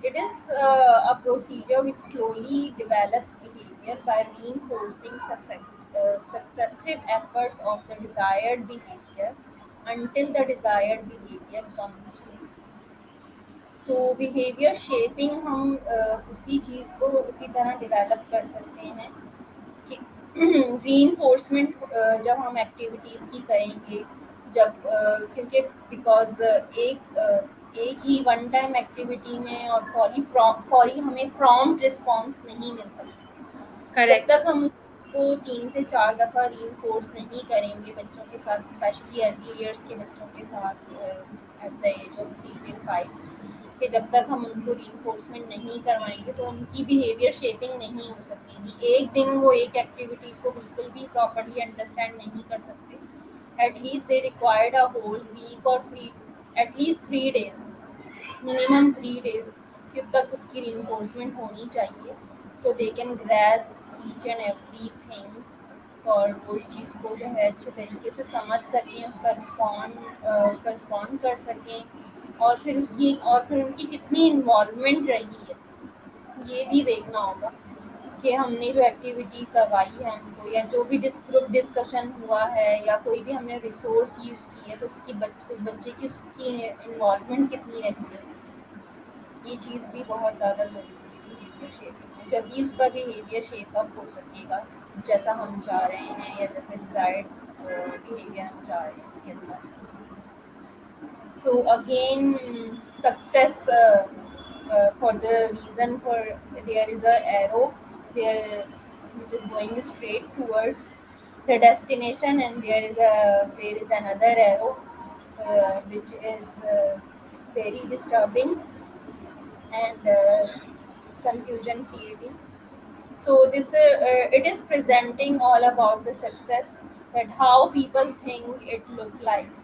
It is a procedure which slowly develops behavior by reinforcing successive efforts of the desired behavior until the desired behavior comes to. तो behaviour shaping हम उसी चीज़ को उसी तरह develop कर सकते हैं कि रीइंफोर्समेंट जब हम एक्टिविटीज़ की करेंगे, जब क्योंकि बिकॉज एक ही वन टाइम एक्टिविटी में और फौरी हमें प्रॉम्प्ट रिस्पॉन्स नहीं मिल सकता. जब करेक्ट. तक हम को 3 से 4 दफ़ा रीइंफोर्स नहीं करेंगे बच्चों के साथ, स्पेशली अर्ली ईयर्स के बच्चों के साथ at the age of 3 till 5, कि जब तक हम उनको रीइंफोर्समेंट नहीं करवाएंगे तो उनकी बिहेवियर शेपिंग नहीं हो सकेगी। एक दिन वो एक एक्टिविटी को बिल्कुल भी प्रॉपर्ली अंडरस्टैंड नहीं कर सकते। At least they required a whole week और three, at least 3 days, minimum 3 days कि तक उसकी रीइंफोर्समेंट होनी चाहिए, so they can grasp each and every thing, और वो उस चीज़ को जो है अच्छे तरीके से समझ सकें, उसका रिस्पॉन्ड कर सकें, और फिर उनकी कितनी इन्वॉल्वमेंट रही है ये भी देखना होगा, कि हमने जो एक्टिविटी करवाई है उनको, या जो भी ग्रुप डिस्कशन हुआ है, या कोई भी हमने रिसोर्स यूज़ की है, तो उस बच्चे की उसकी इन्वॉल्वमेंट कितनी रही है उसके साथ। ये चीज़ भी बहुत ज़्यादा ज़रूरी है बिहेवियर शेपिंग में, जब भी उसका बिहेवियर शेप अप हो सकेगा जैसा हम चाह रहे हैं, या जैसा डिज़ायर्ड बिहेवियर हम चाह रहे हैं उसके अंदर। So again, success for the reason for there is a arrow there which is going straight towards the destination, and there is another arrow which is very disturbing and confusion creating. So this it is presenting all about the success, that how people think it look like,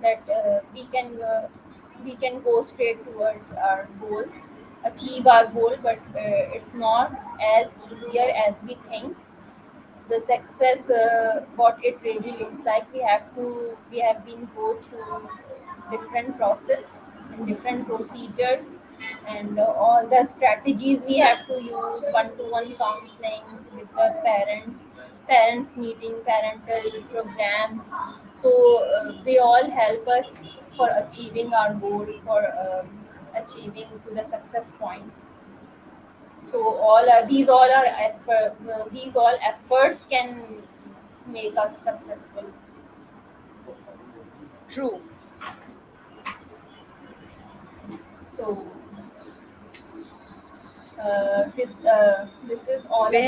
that we can go straight towards our goals, achieve our goal, but it's not as easier as we think. The success, what it really looks like, we have been go through different process and different procedures, and all the strategies we have to use, one-to-one counseling with the parents meeting, parental programs. So they all help us for achieving our goal, for achieving to the success point. So these all efforts can make us successful. True. So this is all about the.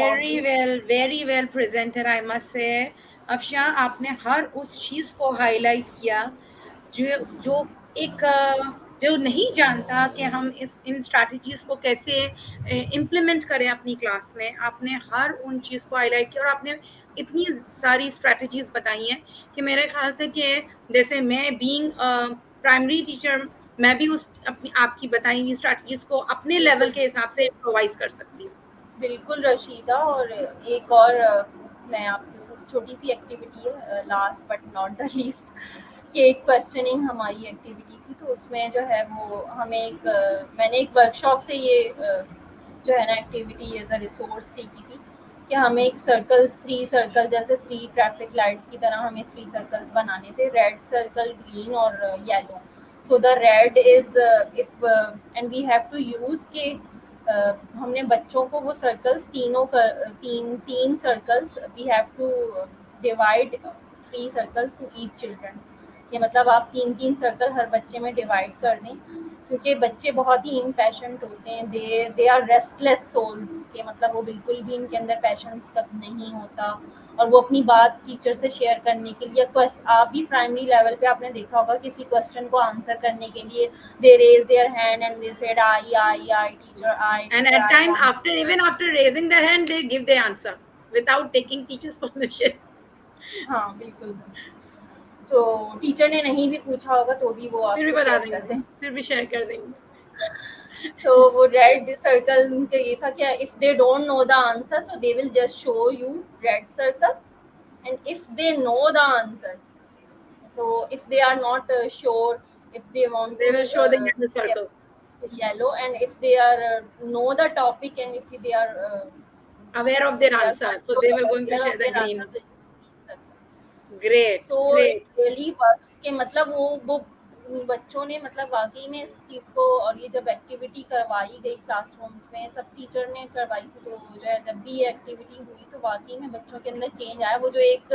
Very well presented I must say. Afsha, आपने हर उस चीज़ को highlight किया जो जो एक जो नहीं जानता कि हम इन स्ट्रैटेजीज को कैसे इम्प्लीमेंट करें अपनी क्लास में, आपने हर उन चीज़ को हाईलाइट किया और आपने इतनी सारी स्ट्रैटेजीज बताई हैं कि मेरे ख्याल से कि जैसे मैं बीइंग प्राइमरी टीचर, मैं भी उस अपनी आपकी बताई हुई स्ट्रैटेजीज को अपने लेवल बिल्कुल के हिसाब से इम्प्रोवाइज कर सकती हूँ। बिल्कुल रशीदा, और एक और मैं आपसे छोटी सी एक्टिविटी है, last but not the least, कि एक क्वेश्चनिंग हमारी एक्टिविटी थी, तो उसमें जो है वो हमें मैंने एक वर्कशॉप से ये जो है ना एक्टिविटी एज अ रिसोर्स सीखी थी, कि हमें एक सर्कल्स, 3 सर्कल, जैसे 3 ट्रैफिक लाइट्स की तरह हमें 3 सर्कल्स बनाने थे, रेड सर्कल, ग्रीन और yellow. So the red is if and we have to use के हमने बच्चों को वो सर्कल्स तीन तीन circles, we have to divide 3 circles to each children, कि मतलब आप 3 3 सर्कल हर बच्चे में डिवाइड कर दें, क्योंकि बच्चे बहुत ही इम्पैशंट होते हैं, दे आर रेस्टलेस सोल्स, के मतलब वो बिल्कुल भी इनके अंदर पैशंस कब नहीं होता, और वो अपनी बात टीचर से शेयर करने के लिए आप भी प्राइमरी लेवल पे आपने देखा होगा, किसी क्वेश्चन को आंसर करने के लिए they raise their hand and they said I And teacher at I time want. after, even after raising their hand, they give the answer without taking teacher's permission. हाँ बिल्कुल बिल्कुल। तो टीचर ने नहीं भी पूछा होगा तो भी वो फिर भी आपसे बता शेयर कर देंगे, दें। फिर भी शेयर कर देंगे। तो वो रेड सर्कल उनका ये था कि if they don't know the answer so they will just show you read circle, and if they know the answer, so if they are not sure, if they want They to will show the yellow circle. yellow, and if they are know the topic, and if they are Aware of their they are answer, so also they will going to aware share of the their answer, green. they use circle. Great, so great. It really works, के मतलब वो बच्चों ने मतलब वाकई में इस चीज़ को, और ये जब एक्टिविटी करवाई गई क्लासरूम्स में, सब टीचर ने करवाई थी, तो जो है जब भी ये एक्टिविटी हुई तो वाकई में बच्चों के अंदर चेंज आया, वो जो एक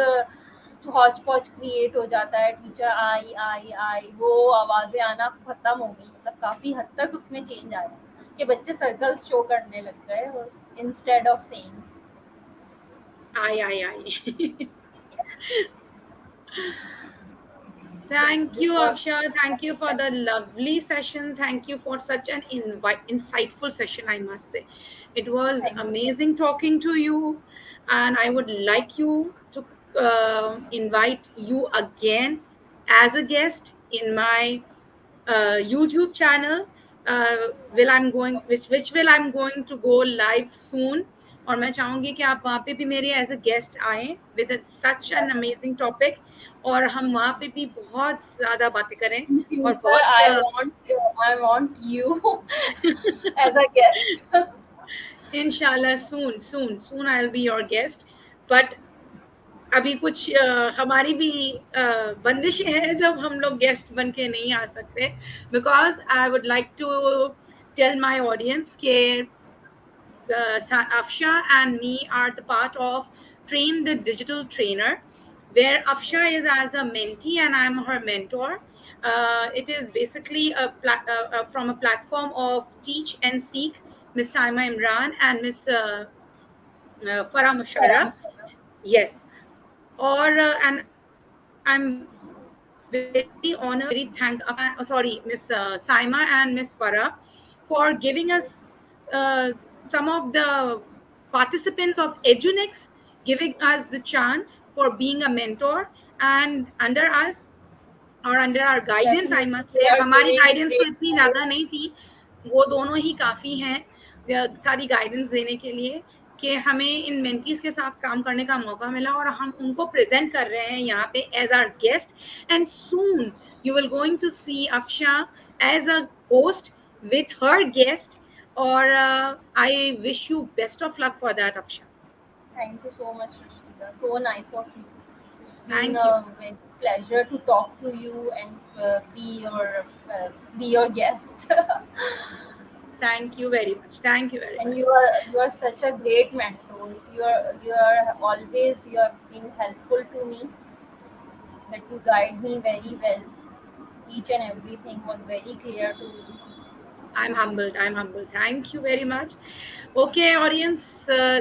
जो हौच पौच क्रिएट हो जाता है, टीचर आई, वो आवाज़ें आना ख़त्म हो गई, मतलब काफ़ी हद तक उसमें चेंज आया, कि बच्चे सर्कल्स शो करने लग गए और instead of saying. Aye. Yes. So Thank you, this was Afsha. Thank you for amazing. the lovely session. Thank you for such an insightful session, I must say. It was Thank you so amazing much. talking to you, and I would like you to invite you again as a guest in my YouTube channel. Will I'm Thank you going so much. which will I'm going to go live soon. और मैं चाहूंगी कि आप वहाँ पे भी मेरे as a guest आए with such an amazing topic, और हम वहाँ पे भी बहुत ज्यादा बातें करें In और future, बहुत I want you as a guest. इंशाल्लाह soon I will be your guest. But अभी कुछ हमारी भी बंदिशें हैं जब हम लोग गेस्ट बन के नहीं आ सकते, because I would like to tell my audience के Afsha and me are the part of Train the Digital Trainer, where Afsha is as a mentee and I'm her mentor. It is basically from a platform of Teach and Seek, Miss Saima Imran and Miss Farah Musharraf. Param. Yes. Or I'm very honored and very thankful to Miss Saima and Miss Farah for giving us some of the participants of Edunex, giving us the chance for being a mentor, and under us और under our guidance I Definitely, must you say, are हमारी doing guidance तो great इतनी work. ज्यादा नहीं थी, वो दोनों ही काफी हैं सारी गाइडेंस देने के लिए कि हमें इन मेंटीज के साथ काम करने का मौका मिला और हम उनको प्रेजेंट कर रहे हैं यहाँ पे as our guest. And soon you will going to see Afsha as a host with her guest, or I wish you best of luck for that, Afsha. Thank you so much, Rashida. So nice of you. It's been Thank you. a very pleasure to talk to you and be your guest. Thank you very much. Thank you very And much. you are such a great mentor. You have been helpful to me. That you guide me very well. Each and everything was very clear to me. I'm humbled. I'm humbled. Thank you very much. Okay, audience.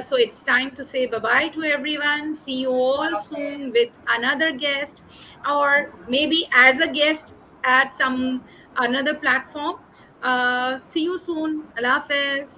So it's time to say bye bye to everyone. See you all Okay. soon with another guest, or maybe as a guest at some another platform. See you soon. Allah Hafiz.